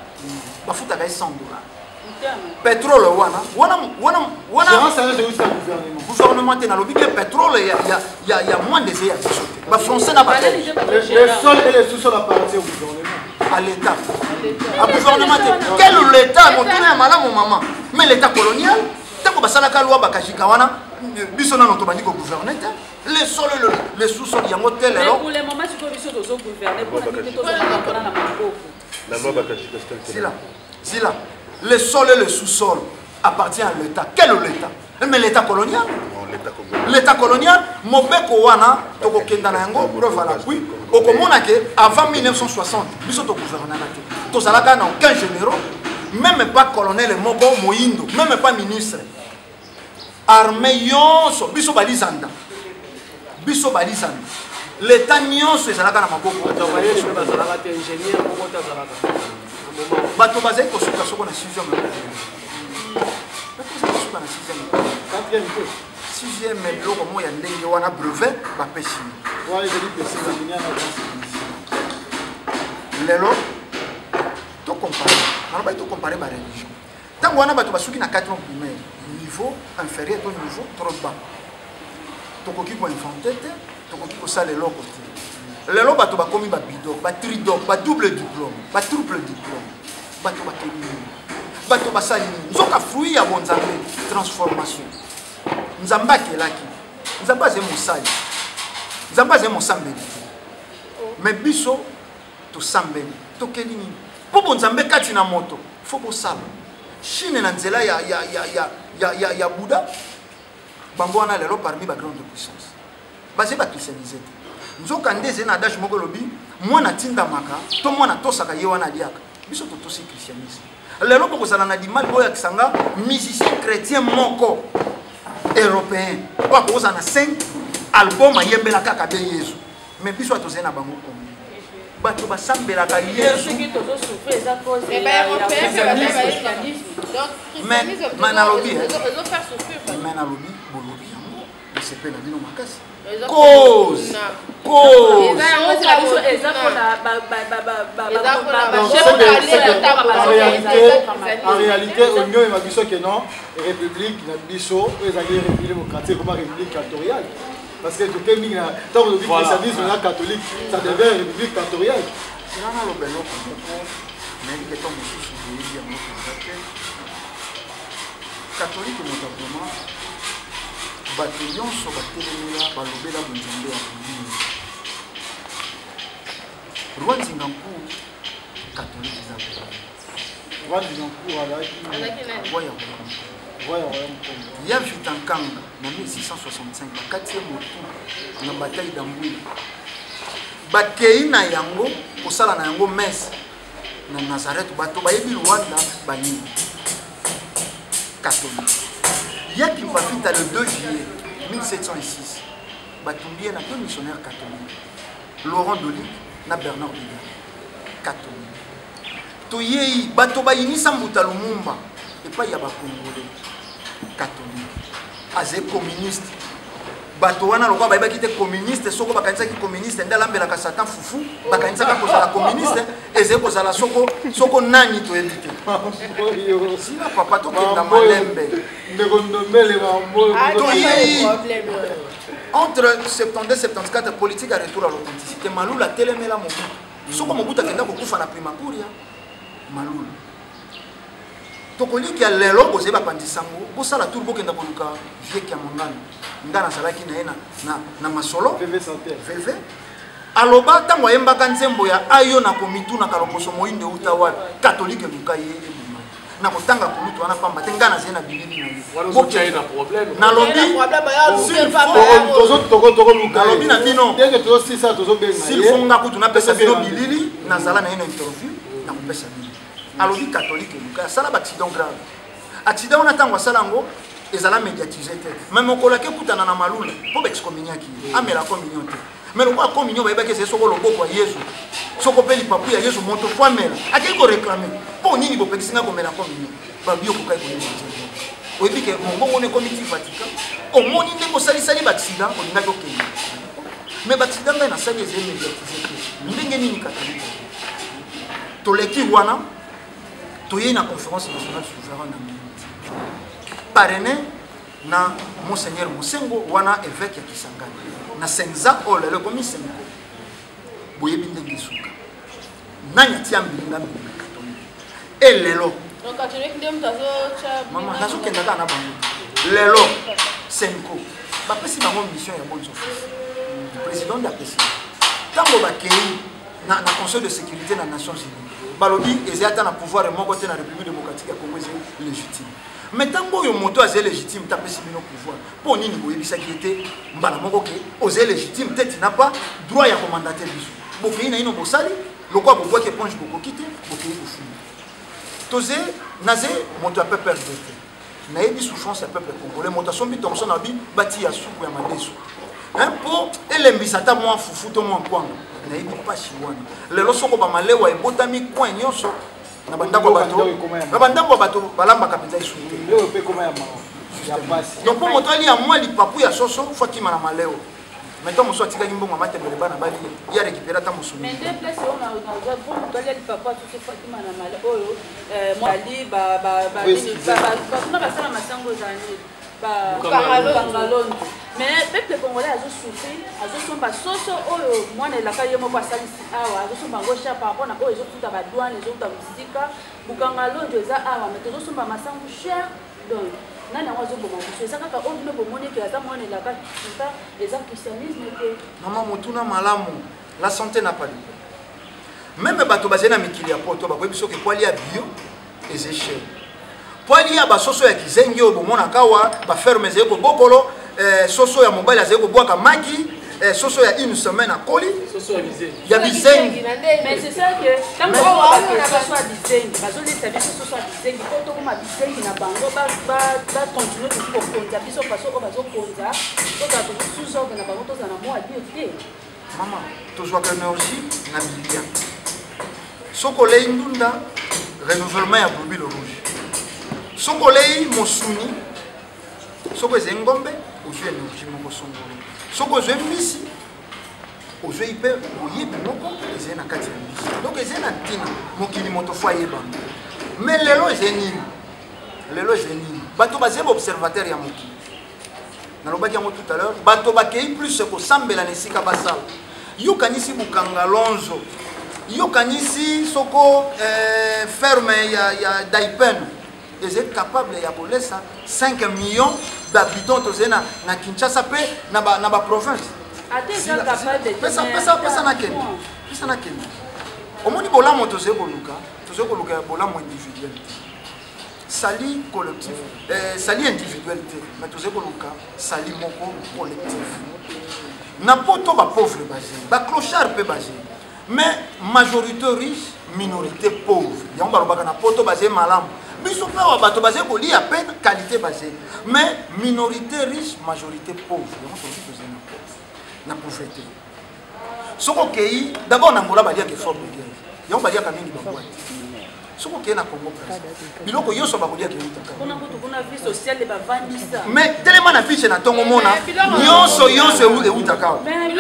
bafutaka $100 pétrole gouvernement te nalobi ke pétrole ya moins des ya biso te bafrançais na les sols et les sous-sols appartiennent au gouvernement à l'état à gouvernement te quel l'état motuna ya malamu mama mais l'état colonial ntango basalaka loi bakajika wana biso nano tobandi kogouverner te les sols et les sous-sols yango te lelo pour le moment siko biso tozogouverner mpona nini tozalaka mpona na maboko la loi bakajika sila le sol et le sous-sol appartient à l'État. Quel est l'État? Mais l'État colonial. l'état colonial mobeko wana tokokenda na yango preuve à l'appui okomona ke avant 1960 biso togouvernaka te tozalaka na aucun généraux même pas colonel moko moyindo même pas ministre armée yonso biso balizanda l'état nyonso ezalaka na maboko bato bazali kosuka soko na 6e biloko mo ya ndenge wana brevet bapesi lelo tocompare bareligion ntango wana bato basuki na 4e primaire niveau inférieur to niveau trop bas tokoki koinvente te tokoki kosala eloko te lelo bato bakomi babidoc batridoc badouble diplôme batriple diplôme bato bakeli bato basali nzoka fruit ya bonzambe transformation nzambe akelaki nzambe aze mosali nzambe aze mosambeli mais biso tosambeli tokeli nini mpo bonzambe kati na moto fo bosala chine na nzela ya buda bango wana lelo parmi bagrande puissance baze bakristianize te nzoka nde eze na adage moko lobi mwana tindamaka to mwana tosaka ye wana aliaka biso totosi christianisme lelo po kozala na dimali boyakisa nga musicien chrétien moko européen po akozala na 5 album ayembela kaka be yesu mais biso atozali na bango komi bato basambelaka yesu mais nalobi bolobi yango esepela bino makasi cause en réalité olingo oyeba biso ke non république na biso ezali république démocratique koma république équatoriale parce que toke mingi na ntango lobi christianisme na catholique ça devient république équatoriale nana lobelo komoko nayebi ke ntango mosusu boyebi yango penza te catholique notablement bato nyonso batelemela balobela bonzambe ya kolini roi nzinganku catholique eza roi nzinganku alaki ya vitankanga na 1665 bakati ye motu na bataille d'ambwili bakei na yango kosala na yango messe na Nazareth bato bayebi Rwanda banini catholique yaki bafita le 2 juillet 1706 batumbi na deux missionnaires catholiques Laurent Dolic na Bernard Biga catholique toyei bato bayinisa mbuta Lumumba epai ya bakongolais catholique aze communiste bato wana lokwa bayebaki te communiste soko bakanisaki communiste nde alambelaka satan fufu bakanisaka kozala communiste eze kozala soko nani toyebi te sina papa tokenda malembe entre 72 et 74 politique à retour à l'authenticité malula telemela mobutu soko mobutu akenda kokufa na primakuria malula tokoliki ya lelo boze bapandisango bosala tour bokenda koluka vieki ya mongano nga nazalaki na ye na masolo vv aloba ntango ayembaka nzembo ya ayo na komitunaka loposo moinde uta wapi katolike luka ye ebuma na kotanga kolutu wana pamba te nga nazaye na bilili na ye nalobi na bino silfonga kutu napesa bino bilili nazala na ye na interview na kopesa bino alobi catholique luka asala baaccident grave accident wana ntango asala yango ezala médiatisé te même okolaki ekutana na malula mpo baexcommuniaki amela communion te mais lokwa communion bayebaki ezali soko loboko ya yesu soko mpe lipapu ya yesu moto po amela akei koreklame mpo nini bopekisinga komela communion babi okokai koyeba oyebi ke mongongo ne ekomi ti vatican omoni nde kosalisali baaccident olingaki okende mais baaccident ngai nasali ezali médiatisé te ndenge nini katolike toleki wana toyei na conférence nationale souverain na minute parrainé na monseigneur Mosengo wana évêque ya Kisangani na senza olelo komi sengo boyebi ndenge suka nanya tia mbilinga mbinga katolike elelo donc catholique ndem tazo cha mama nazo kenda na bango lelo senko bapesi bango mission ya bonne office président de la présidence tango bakei na conseil de sécurité na Nations Unies balobi ezata na pouvoir moko te na République démocratique ya Congo légitime Mais tant que moto est légitime, tu as payé le pouvoir. Pour nous, nous avons dit que est légitime, peut-être qu'il n'a pas droit à commandater. Donc, il y a une bossali, le quoi pour que ponche beaucoup quitter, pour qu'il faut fumer. Tosé, nazé, moto a peu perdre. N'a eu souffrance à peuple congolais. Moto a son bit dans son habit, bâti à sous ou à madesu. Un pour elembisata moi fufu to moi point. N'a eu pas chiwana. Le loso ko ba malewa e botami coin nyonso. Na bandako bato balamba kapita isunte. Leo pe koma ya basi. Donc pour moto ali ya moi li papu ya soso faut ki mana maleo. Maintenant moso atika ngimbo mama tembele bana bali ya récupérer ta musumi. Mais deux places on a pour moto ali papa tout ce faut ki mana maleo. Moi ali ba na basala masango zani. Bangalon. Mais peuple congolais a souffert, a somba soso oyo mwana elaka yemo kwa salisi awa, a somba ngosha par rapport na oyo ezokuta ba douane, ezokuta musika, bukangalo eza awa, mais tozo somba masango cher. Donc nani awazo boma biso eza kaka oyo bo moni ke ata mwana elaka ça eza christianisme que maman motuna malamu, la santé n'a pas de prix. Même bato bazena mikili ya poto ba biso ke kwali ya bio et cher. Poali ya ba soso ya kizengi obo mona kawa ba ferme zeko bokolo soso ya mobile azeko boaka maki soso ya une semaine à Koli soso ya bizengi. Mais c'est ça que quand on va soso ya bizengi bazoli service soso ya bizengi poto kuma bizengi na bango ba continuer ko konza biso paso ko bazo konza to ka to suso na bango to na mo adie mama to zwa kana aussi na bilia soko le indunda renouvellement ya bobile rouge soko le mosuni soko zengombe ozwe énergie moko songolo soko ozwe mbisi ozwe ipe oyebi moko ezali na kati ya mbisi donc ezali na ntina mokili moto fo ayeba mais lelo ezali nini bato bazali baobservateur ya mokili nalobaki yango tout à l'heure bato bakei plus kosambela na esika basala yokanisi bukanga lonzo yokanisi soko ferme ya daipen ils sont capables de laisser 5 millions d'habitants na Kinshasa pe na ba province. Pesa na Kenya. Omoni bolamo toze koluka bolamo individuel. Sali collectif. Sali individualité, mais toze koluka sali moko collectif. Na poto ba pauvre basé, ba clochard pe basé. Mais majorité riche, minorité pauvre. Yango balobaka na poto basé malamu. Biso pe wa bato basé ko li à peine qualité basée. Mais minorité riche, majorité pauvre. Yango to toze na pauvreté. Soko kei d'abord na ngola balia ke fort de guerre. Yango balia ka mingi ba boîte. Soko kei na Congo presse. Biloko yoso ba kolia ke utaka. Kuna vie sociale ba vandisa. Mais tellement na fiche na tongo mona. Yoso e utaka. Mais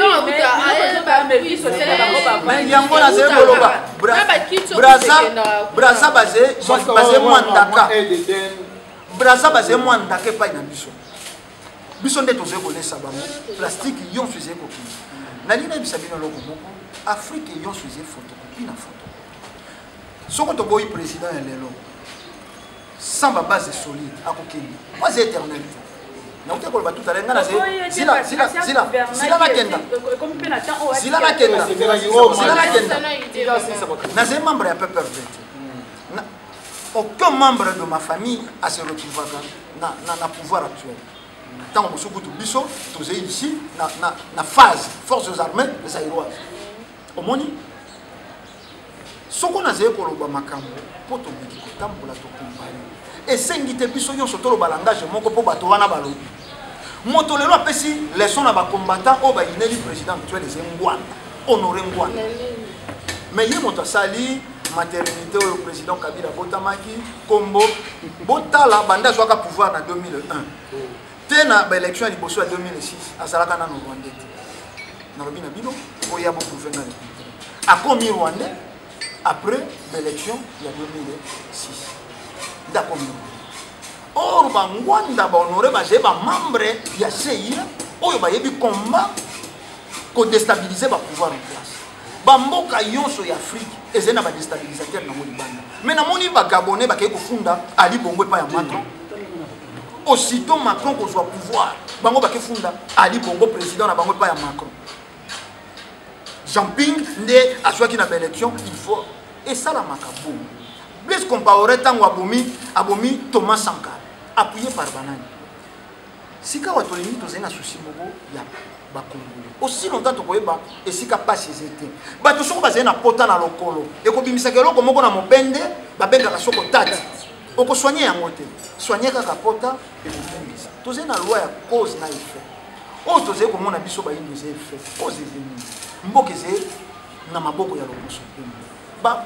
yango na zero koloba. Braza basé mwandaka. Braza basé mwandaka pa na biso. Biso nde toze kolesa bango. Plastique yon faisait copie. Nalina bisabino loko moko. Afrique yon faisait photocopie na photo. Soko to boy président lelo. Sans ma base solide à Kokini. Pas éternel. Na uta kolba tout à l'heure ngana zila na kenda. Zila na kenda. Na zé membre ya peuple vert. Aucun membre de ma famille a se retrouvé na pouvoir actuel. Tant que Moussoukoutou Bisso, tous ici, na phase, forces armées, les aéroises. Au moni, ce qu'on a dit pour le Bamakambo, pour ton petit temps pour la compagne. Et c'est une guitare Bisso, yon surtout le balangage, mon copo batoana balo. Motolero a pesi, les sons à bas combattants, au bas inéli président actuel, les Ngouan, honoré Ngouan. Mais il y a mon sali, maternité au président Kabila Botamaki, Combo, Botala, Banda Joaka pouvoir en 2001. Tena l'élection de Bosso en 2006, à Salakana no Rwandais. Dans le Binabino, il y a beaucoup de gens. A commis Rwandais, après l'élection de 2006. D'accord. Or, Bangwanda, honoré, j'ai un membre de la CIA, où il y a eu combat pour déstabiliser le pouvoir en place. Bamboka yonso ya Afrique, et c'est un déstabilisateur dans le Libana. Mais dans le Gabonais, il y a un funda, Ali Bongo et pas un Macron. Aussitôt Macron qu'on soit pouvoir, Bango Baké Funda, Ali Bongo président na Bango pas ya Macron. Jean-Ping né à soit qui n'a pas élection, il faut et ça la macabou. Blaise comparer tango abomi Thomas Sankara. appuyé par banani sika watolemi tozali na souci moko ya bakongole aussi longtemps tokoyeba esika pasi ezete bato soko bazali na pota na lokolo ekobimisaka eloko moko na mobende babengaka soko tati okosoigne yango te soigne kaka pota ekobungisa tozali na loi ya cause na effet oyo tozali komona biso bayindo eza effet cause ezeni mboka ezali na maboko ya lokoso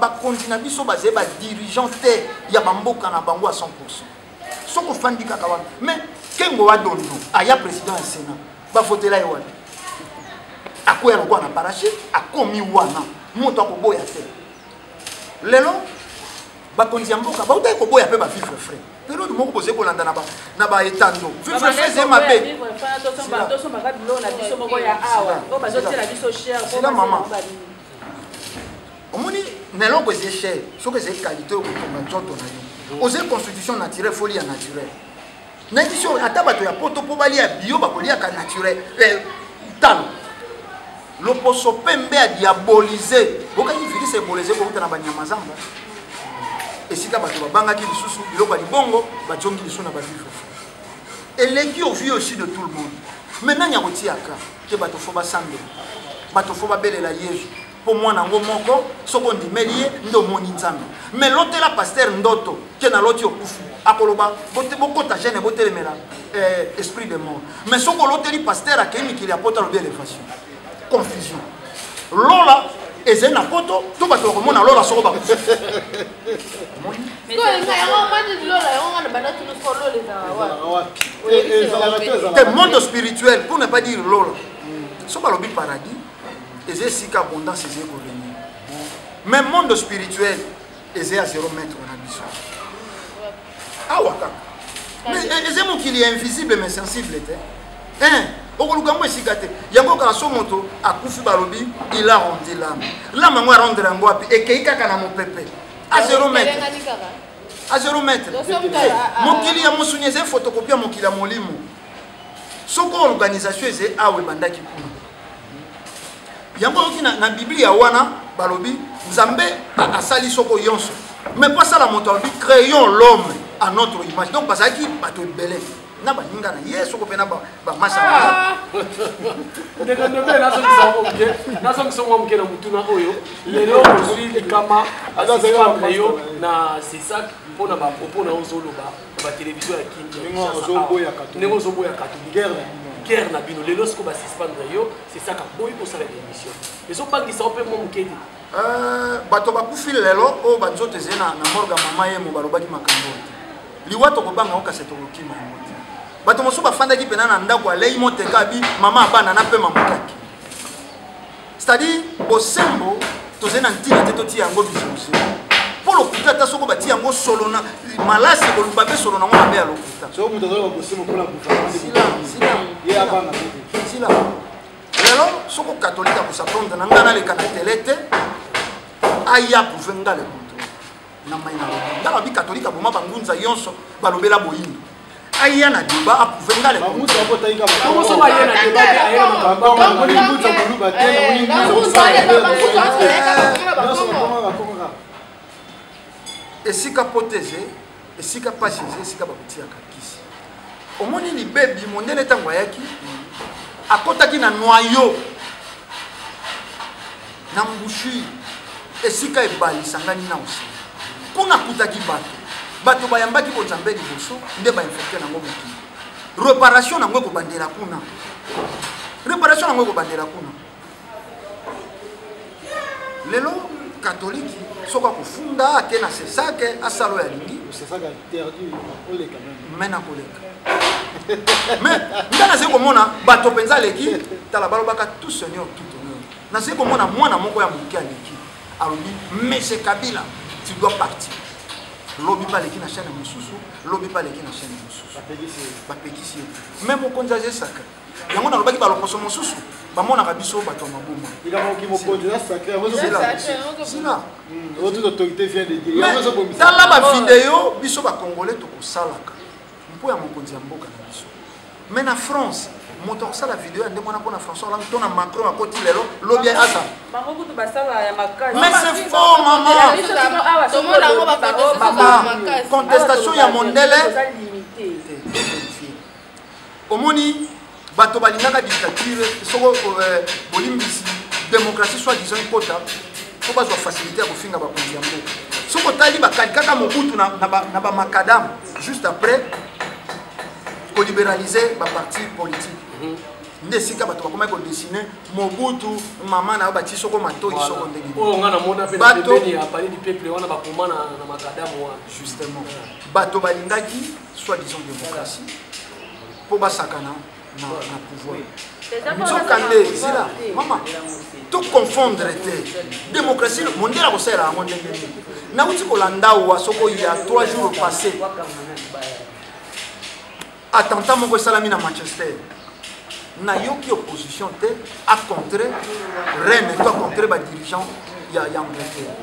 bakonzi na biso bazali badirigant te ya bamboka na bango à 100%. Soko fandi kaka wana mais kengo wadondo aya président ya Sénat bafotela ye wana akoya lokwa na parachute akomi wana moto akoboya te lelo bakonzi ya mboka bauta koboya pe ba vivre frais période moko boze kolanda na ba etando vivre frais c'est mabe omoni neloko eze cher soki eze qualité okotonga nzoto na yo oze constitution naturelle folia naturelle nayebi so ata bato ya poto mpo balia bio bakoliaka naturel talo loposo mpe mbe adiabolize bokaki virus ebolize kouta na banyama zamba esika bato babangaki lisusu biloko ya libongo bajongi lisu na bavivre eleki ovie aussi de tout le monde maintenant ya kotiaka ke bato fo basambela bato fo babelela yesu po mwana ngo moko soko ndimeli ye ndo moni nzambe mais lotela pasteur ndoto ke na loti okufu akoloba bote bokota jeune botelemela esprit de mort mais soko loteli pasteur akemi kili apota lo élévation confusion lola eze na poto to bato komona lola soko ba le monde spirituel pour ne pas dire lola so balobi paradis eze sika abondance eze revenir mais monde spirituel eze à 0 mètre na biso awaka mais eze mokili invisible mais sensible te okoluka mbo esika te yango kaka so moto akufi balobi il a rendu l'âme l'âme yango arendre yango wapi ekei kaka na mopepe à 0 mètre à 0 mètre mokili ya mosuni eze photocopie ya mokili ya molimo soko organisation eze awe bandaki kuna yango oki na biblia wana balobi nzambe asali soko yonso mais pas ça la moto alobi créons l'homme à notre image donc bazaki bato ebele na baninga na yesu ko pena ba masa ndeka ndobe naso kisongo mke na mutuna oyo lelo ozwi kama asika yo na sisak pona ba propos na ozolo ba télévision ya kinja ndeko ozoboya katolika guerre na bino lelo siko ba suspendre yo c'est ça ka boyi ko sala émission mais on bangi ça on peut mo mukedi bato bakufi lelo o banzote zena na morga mama ye mo balobaki makambo liwato ko banga okase to kokima moti bato moso bafandaki pena na ndako alei moteka bi mama abana na pe mamukaki c'est-à-dire bosembo tozena ntina te toti yango biso polo kuta ta soko bati yango solo na malasi ko lubabe solo na ngona be alokuta so muto zo bosembo kola kufa sila ye abana sila lelo soko katolika ko saponda na ngana le kana telete aya kuvenga le moto na maina ndala bi katolika boma bangunza yonso balobela boyindo aya na diba apuvenga le moto abota inga ba so ba yena diba aya na ba ngoni nguza muluba tena ngoni nguza esika poteze esika pasi esika bakutia kakisi omoni libebi mondele tango yaki akotaki na noyau na mbushui esika ebali sangani na osi kuna kutaki bato bayambaki ko nzambe liboso nde ba infecter nango mokili réparation nango ko bandela kuna réparation nango ko bandela kuna lelo catholique soka kufunda ake na sesake asalo ya lingi sesaka interdit ole quand même mena koleka mais ndana se komona bato penza leki tala balobaka tout seigneur tout honneur na se komona mwana moko ya mokia leki alobi monsieur Kabila tu dois partir lobi pas leki na chaîne mususu lobi pas leki na chaîne mususu bapekisi même okonza je saka yango na lobaki baloposo mususu bamona kabiso bato mabuma ila mo ki mo konza sacré sila toute autorité vient de dire dans la vidéo biso ba congolais to kosalaka mpo ya mokonzi ya mboka na biso mais na France moto akosala video ya ndenge wana mpona François Hollande to na Macron akoti lelo lobi asa mais c'est faux maman contestation ya mondele omoni bato balingaka dictature soko bolimbisi démocratie soit disant kota faut pas faciliter pour finga bakonzi ya mboka soko tali bakaka mobutu na ba makadam juste après ko libéraliser ba parti politique ndesika bato bakoma ko dessiner mobutu mama na bati soko matoi soko ndenge ngana mona pe pembeni ya parler du peuple wana bakoma na makadam wana justement bato balingaki soit disant démocratie pour basakana na pouvoir nzokande zila mama tout confondre te démocratie mondela ko sera ngo ndenge ni na uti ko landawa soko il y a 3 jours passés attentat moko salami na Manchester na yoki opposition te a contrer Rennes to contrer ba dirigeant ya Angleterre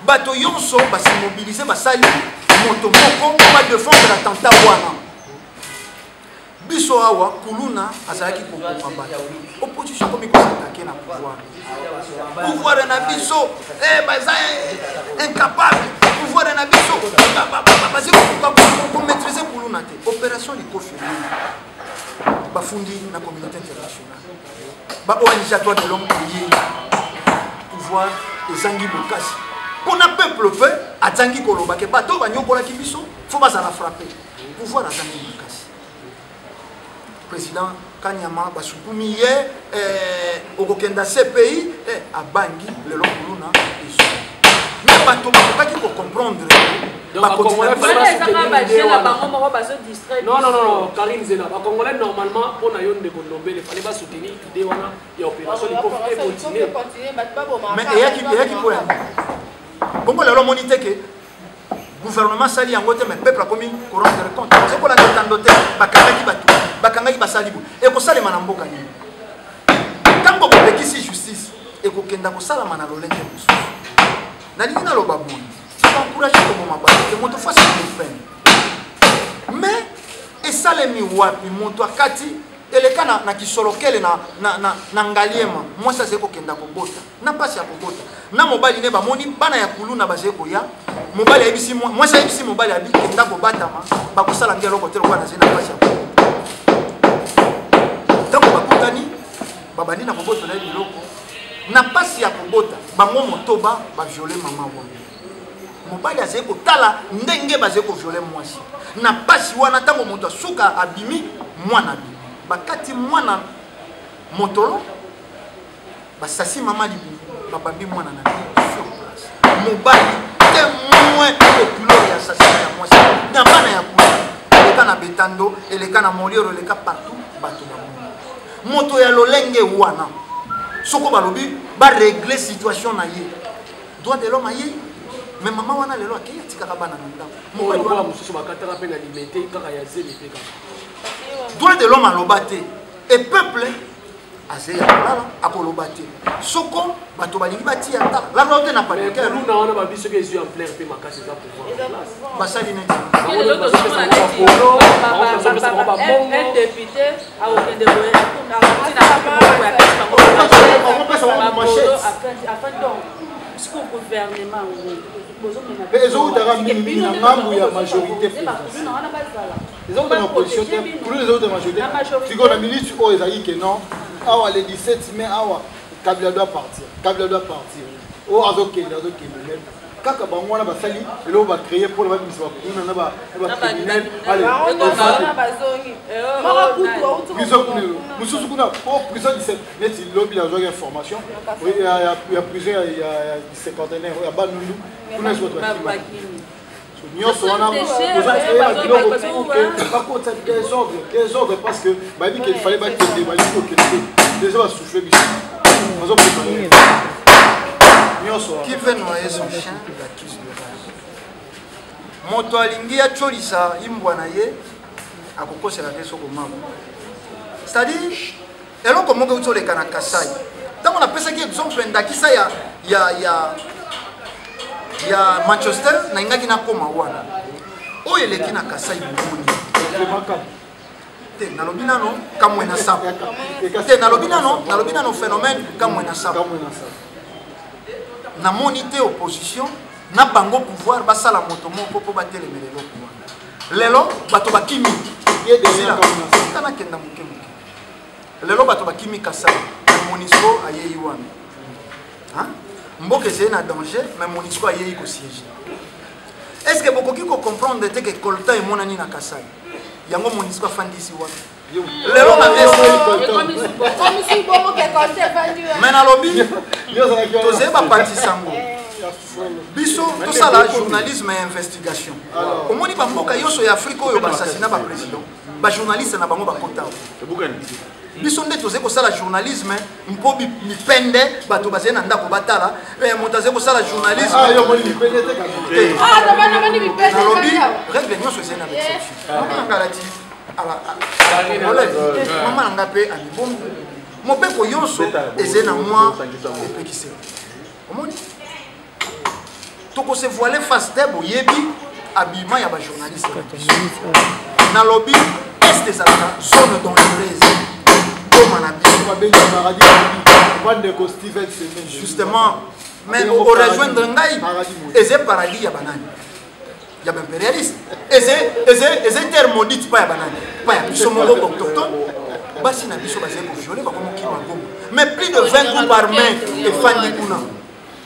bato yonso ba se mobiliser ba sali moto moko ba défendre l'attentat wana biso awa kuluna azalaki kokoma bato opposition komi kosatake na pouvoir na biso baza incapable pouvoir na biso baza komaîtriser kuluna te opération likofirmi bafundi na communauté internationale ba ONG droit de l'homme ye pouvoir ezangi bokasi mpona peuple pe azangi koloba ke bato banyokolaki biso fo bazala frappé pouvoir azangi bokasi président Kanyama basukumi ye okokenda CPI abangi lelo kuluna iso mais bato bakaki ko comprendre non, Karine Zena, les Congolais normalement pour nayon de Kondombe, il fallait pas soutenir l'idée de l'opération, il faut continuer. Mais il y a qui peut Bongo la monité que gouvernement sali en côté mais peuple a commis rendre compte. Parce que la ndote bakangaki batu, bakangaki basalibu. Et ko sale manamboka ni. Quand boko bekisi justice et ko kenda ko sala manalolenge musu. Na lingina lo baboni. Encourager comme ma base que moto fasse une peine mais et ça les mi wapi moto akati eleka na kisolokele na ngaliema moi ça c'est ko kenda ko bota na pasi ya ko bota na mobali ne ba moni bana ya kuluna ba zeko ya mobali ya bisi moi ça bisi mobali ya bi kenda ko batama ba ko sala ngelo ko telo kwa na zina pasi ya donc ba kutani ba bandi na ko bota na biloko na pasi ya ko bota bango motoba ba violer mama wana mobali azali kotala ndenge bazali koviole mwasi na pasi wana ntango moto asuka abimi mwana abimi bakati mwana motolo basasi mama libumu babambi mwana na sur place mobali témoin populaire ya assassinat ya mwasi na bana ya kula eleka na betando eleka na moliero eleka partout bato bamona moto ya lolenge wana soko balobi barégler situation na ye droit de l'homme aye mais maman wana lelo akeya tikaka bana na ndako mobali wana mususu bakataka pe na limité kaka ya zeli pe kaka droit de l'homme aloba te et peuple azeli akolala akoloba te soko bato balingi batia ata lalo te na palais luna wana babiso ke ezwi en plein pe makasi eza pouvoir basali neti un député akokende boye afin donc jusqu'au gouvernement les autres mingi na mambo ya majorité les autres en opposition pour les autres majorité si on a ministre o ezali que non awa le 17 mai awa Kabila doit partir o azokende kaka bango wana basali elo ba créer pour ba mise ba kuna na ba criminel allez mususu kuna au prison 17 net lobby la joie information il y a plusieurs il y a cinquantenaire il y a banundu kuna so ba nyonso wana bakota des ordres parce que ba dit qu'il fallait battre des balles que les autres souffler biso mazo préparer qui veut noyer son chien l'accuse de rage moto alingi acholisa imbwa na ye akokosela te soko mabo c'est-à-dire eloko moko utoleka na Kasai ntango napesaki exemple ndakisa ya Manchester na ingaki nakoma wana oyo eleki na Kasai bumuni te nalobi nano kamwe na sapo te nalobi nano phénomène kamwe na sapo na monité opposition na bango pouvoir basala moto moko po batelemela eloko wana lelo bato bakimi tana kenda muke muke lelo bato bakimi Kasai Monisco ayeyi wana hein mboka ezali na danger mais Monisco ayeyi ko siège est-ce que bokoki ko comprendre te que Kolta emonani na Kasai yango Monisco afandisi wana lelo na mais na lobby tozali baparti sango biso tosala journalisme et investigation omoni bamboka nyonso ya Afrique oyo basasina baprésident bajournaliste na bango bakota biso nde tozali kosala journalisme mpo mipende bato bazali na ndako batala moto azali kosala journalisme nalobi règle nyonso ezali na exception nangalati mama nanga mpe amibongo mobeko nyonso ezali na mwa epekiseli omoni tokose voiler face te boyebi habillement ya bajournaliste na lobby est ezalaka zone dangereuse koma na biso justement mais orejoindre ngai eze paradis ya banani ya baimpérialiste eze terre maudite pa ya banani pa ya biso moko autochtone basi na biso bazali koviole bakomokima goma mais plus de 20 groupes armés efandi kuna.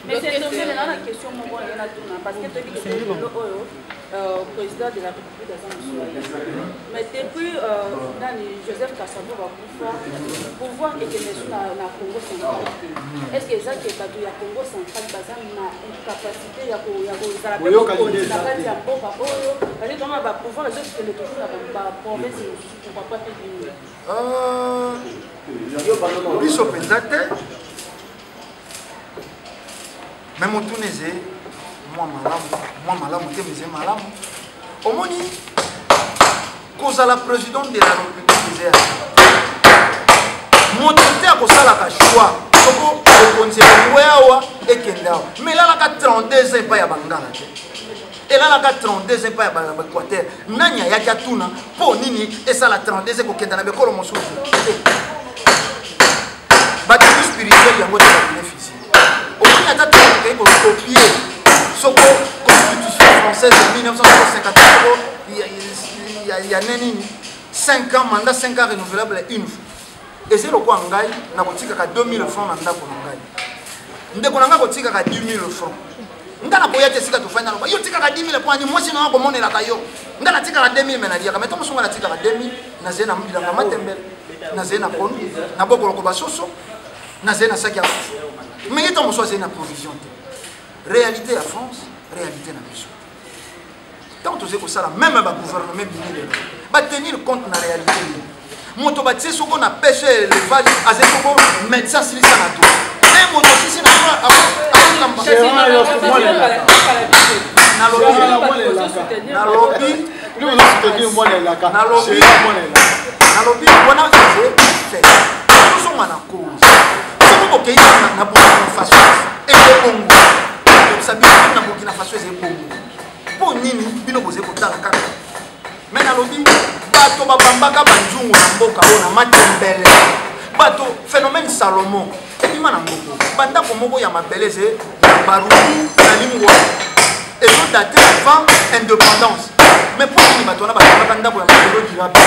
Mais c'est une question parce que tu dis que le président de la République mais depuis Joseph Kassabo va pouvoir que les gens na Congo central est-ce que ça que bato ya Congo central baza na capacité ya ko za la mboka oyo bali kama ba pouvoir les autres que le toujours na province pourquoi pas biso pendate mais mon tournée moi malamu te mais malamu omoni cause la présidente de la République disait mon traité a cause la choix soko conseiller weawa ekenda mais là la 32 ans pas ya bangala et là la 32 ans pas ya Équateur nanya ya katuna po nini et ça la 32 ans ko kenda na bekolo mosusu ba spirituel yango de bénéfice on a tatu copier soko constitution française de 1954 il y a 5 ans mandat 5 ans renouvelable une fois et c'est le quoi ngai na kotika ka 2000 francs na ndako ngai ndeko nanga kotika ka 10 000 francs ngana boya te sika to fanya no yo tika ka 10 000 francs ni mwasi na ko monela ka yo ngana tika ka 2000 mais na dia ka meto musonga na tika ka 2000 na zena mbilanga matembele na zena kono na bokolo ko basoso na zena saki mais il est en choisir une provision. Réalité à France, réalité à Bissau. Tant que c'est ça, même le gouvernement va tenir compte de la réalité. Moto bâti ce qu'on a pêché l'élevage, à ce qu'on médecin si ça n'a tout. Et moto si c'est ok, na Burkina Faso et le Congo. Vous savez que na Burkina Faso et le Congo. Pour nini bino boze kotala kaka. Mais na lobi bato babambaka banzungu na mboka ona matembele. Bato phénomène Salomon. Et puis mana mboko. Banda ko moko ya mabeleze baru na lingwa. Et ont daté avant indépendance. Mais pour nini bato na babambaka ndako ya mabeleze durable.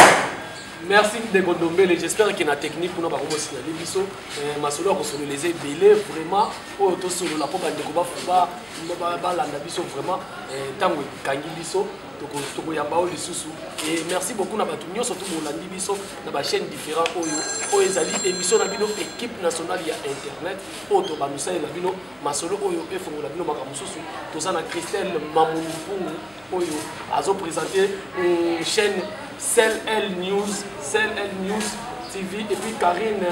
Merci de Gondombele, j'espère qu'il y a une technique pour nous signaler biso ma solo ko solo les belé vraiment o to solo la poba de ko ba landa biso vraiment tango kangi biso to ko yamba o lisusu et merci beaucoup na batu nyo surtout mo landi biso na ba chaîne différent o ezali émission na bino équipe nationale ya internet o to ba musa na bino ma solo oyo e fongo na bino makamususu to za na Christelle Mamungu oyo azo présenter une chaîne CLL News TV et puis Karine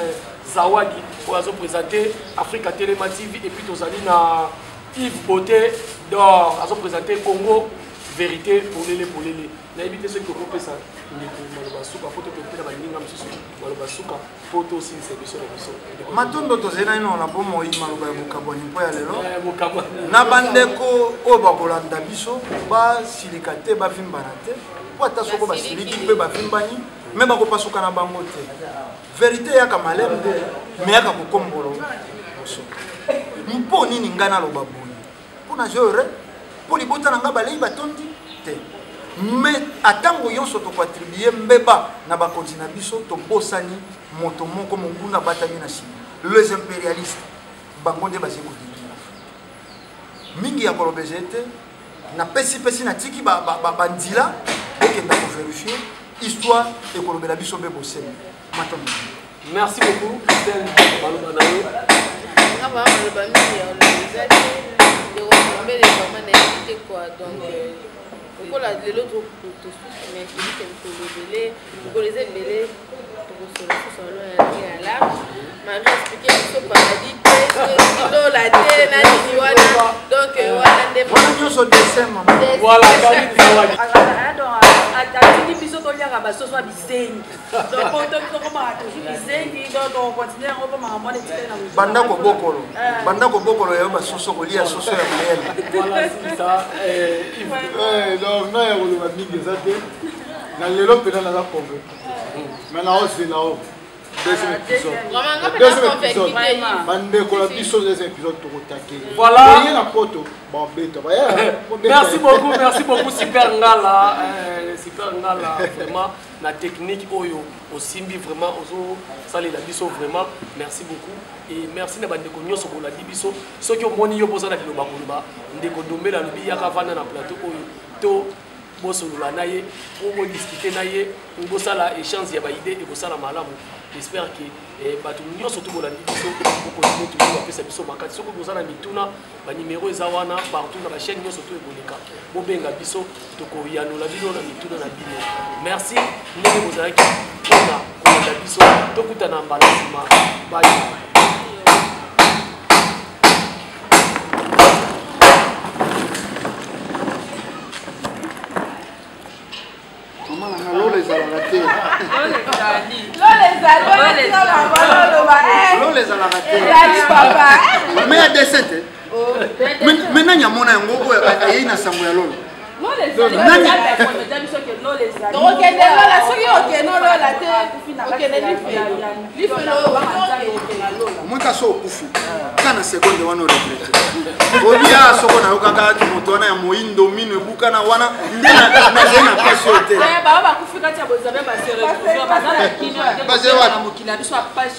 Zawadi pour présenter Africa Telema TV et puis Tozali na Yves Beauté d'or a présenté Congo Vérité pour les na éviter ce que vous faites ça maloba suka photo que pela baninga msusu maloba suka photo aussi c'est biso na biso matondo tozena ino na bomo yi maloba ya mukabwani mpo ya lelo na bandeko o bakolanda biso ba silikate ba vimbana te po ata soko ba siliki pe ba vimbani me ba kopasuka na bango te vérité ya kamalembe me ya kokombolo so mpo nini ngana lo baboyi pona jore po libota na nga balei batondi te mais atango yonso to contribuer mbeba na bakonzi na biso to bosani moto moko monguna batami na sima les impérialistes bango nde bazeko détruire mingi ya kolobezete na pesi na tiki bandila okenda ko vérifier histoire et kolobela biso be bosemi matam. Merci beaucoup Christelle Balobanayo. Ah bah le bami on les a de retomber les mamans n'éviter quoi donc pour la de l'autre tout mais qui dit que pour les embelés pour se faire là m'a expliqué ce paradis que la tête na diwana donc voilà des voilà sur dessin maman voilà donc atini biso to liaka baso so bisengi donc on comment toujours bisengi donc on continue on va maman les tirer banda ko bokolo ya basoso kolia soso ya mayele voilà c'est ça donc na ya koloba mingi eza te na lelo mpena naza convaincu maintenant ozela deuxième épisode bandeko na biso deuxième épisode tokotake voilà na poto babeta merci beaucoup super ngala vraiment la technique oyo osimbi vraiment ozo salela biso vraiment merci beaucoup et merci na bandeko nyonso ko la biso soki omoni yo boza na biloba koloba ndeko dombela lobi yaka vana na plateau oyo to bosolola na ye po discuter na ye bosala échange ya ba idée et bosala malamu. J'espère que bato nyonso to bolandi biso bokontinue toujours apesa biso makati soki bozala mituna banimero eza wana partout na bachaîne nyonso to ekoleka bobenga biso tokoyanola bino na mituna na bino. Merci ndenge bozalaki mpona kolanda biso tokutana mbala nsima bye. mais à descente maintenant il y a mon ango ayi na sango ya lolo monta so okufi kana seconde wana regrete obia soko na yokaka moto wana ya moindo mino ebuka na wana ndena na passion te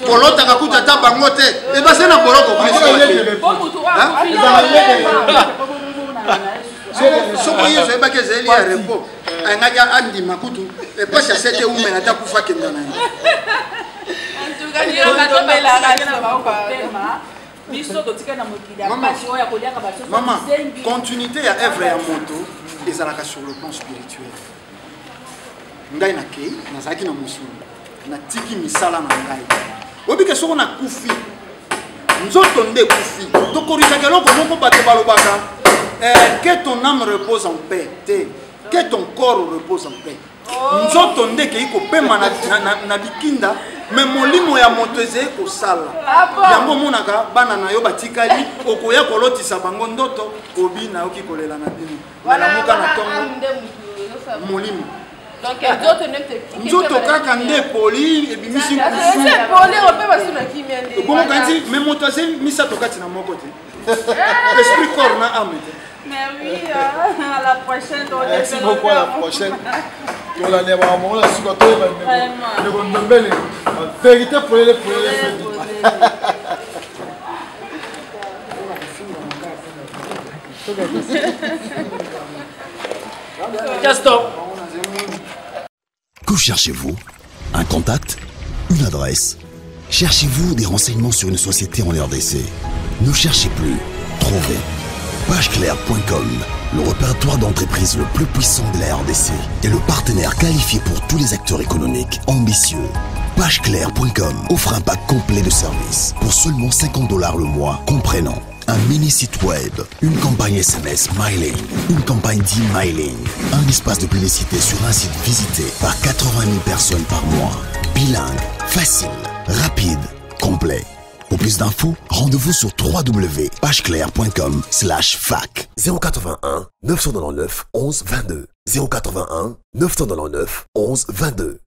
kolota kakuta ta bango te ebase na boroko soko yeso ebaki ezali ya repo ayangaki andima kutu epasi asete ume na ta kufa kenda na ye Maman, continuité à œuvre et à moto, ils allaient sur le plan spirituel. Ngai na ke, na zaki na musulu, na tiki misala na ngai. Obi ke soko na kufi, nzoto nde kufi. Tokorisa keloko moko bato balobaka, que ton âme repose en paix, que ton corps repose en paix. Nzoto nde ke iko pema na bikinda. Mais molimo ya moto ezali kosala yango monaka bana na yo batikali okoya kolotisa bango ndoto obi na yoki kolela na bino na muka na tongo molimo donc nzoto kaka nde poli ebimisi kufu c'est poli on peut pas sur la kimia nde bon kanti mais moto ezali misa tokati na moko te l'esprit corps na âme te. Mais oui, à la prochaine. Merci beaucoup, à la prochaine. On a la vérité pour les Just stop. Que cherchez-vous? Un contact? Une adresse? Cherchez-vous des renseignements sur une société en RDC? Ne cherchez plus, trouvez. Pageclair.com, le répertoire d'entreprises le plus puissant de la RDC et le partenaire qualifié pour tous les acteurs économiques ambitieux. Pageclair.com offre un pack complet de services pour seulement $50 le mois, comprenant un mini site web, une campagne SMS mailing, une campagne d'e-mailing, un espace de publicité sur un site visité par 80 000 personnes par mois, bilingue, facile, rapide, complet. Pour plus d'infos, rendez-vous sur www.pageclair.com/fac. 081 999 11 22. 081 999 11 22.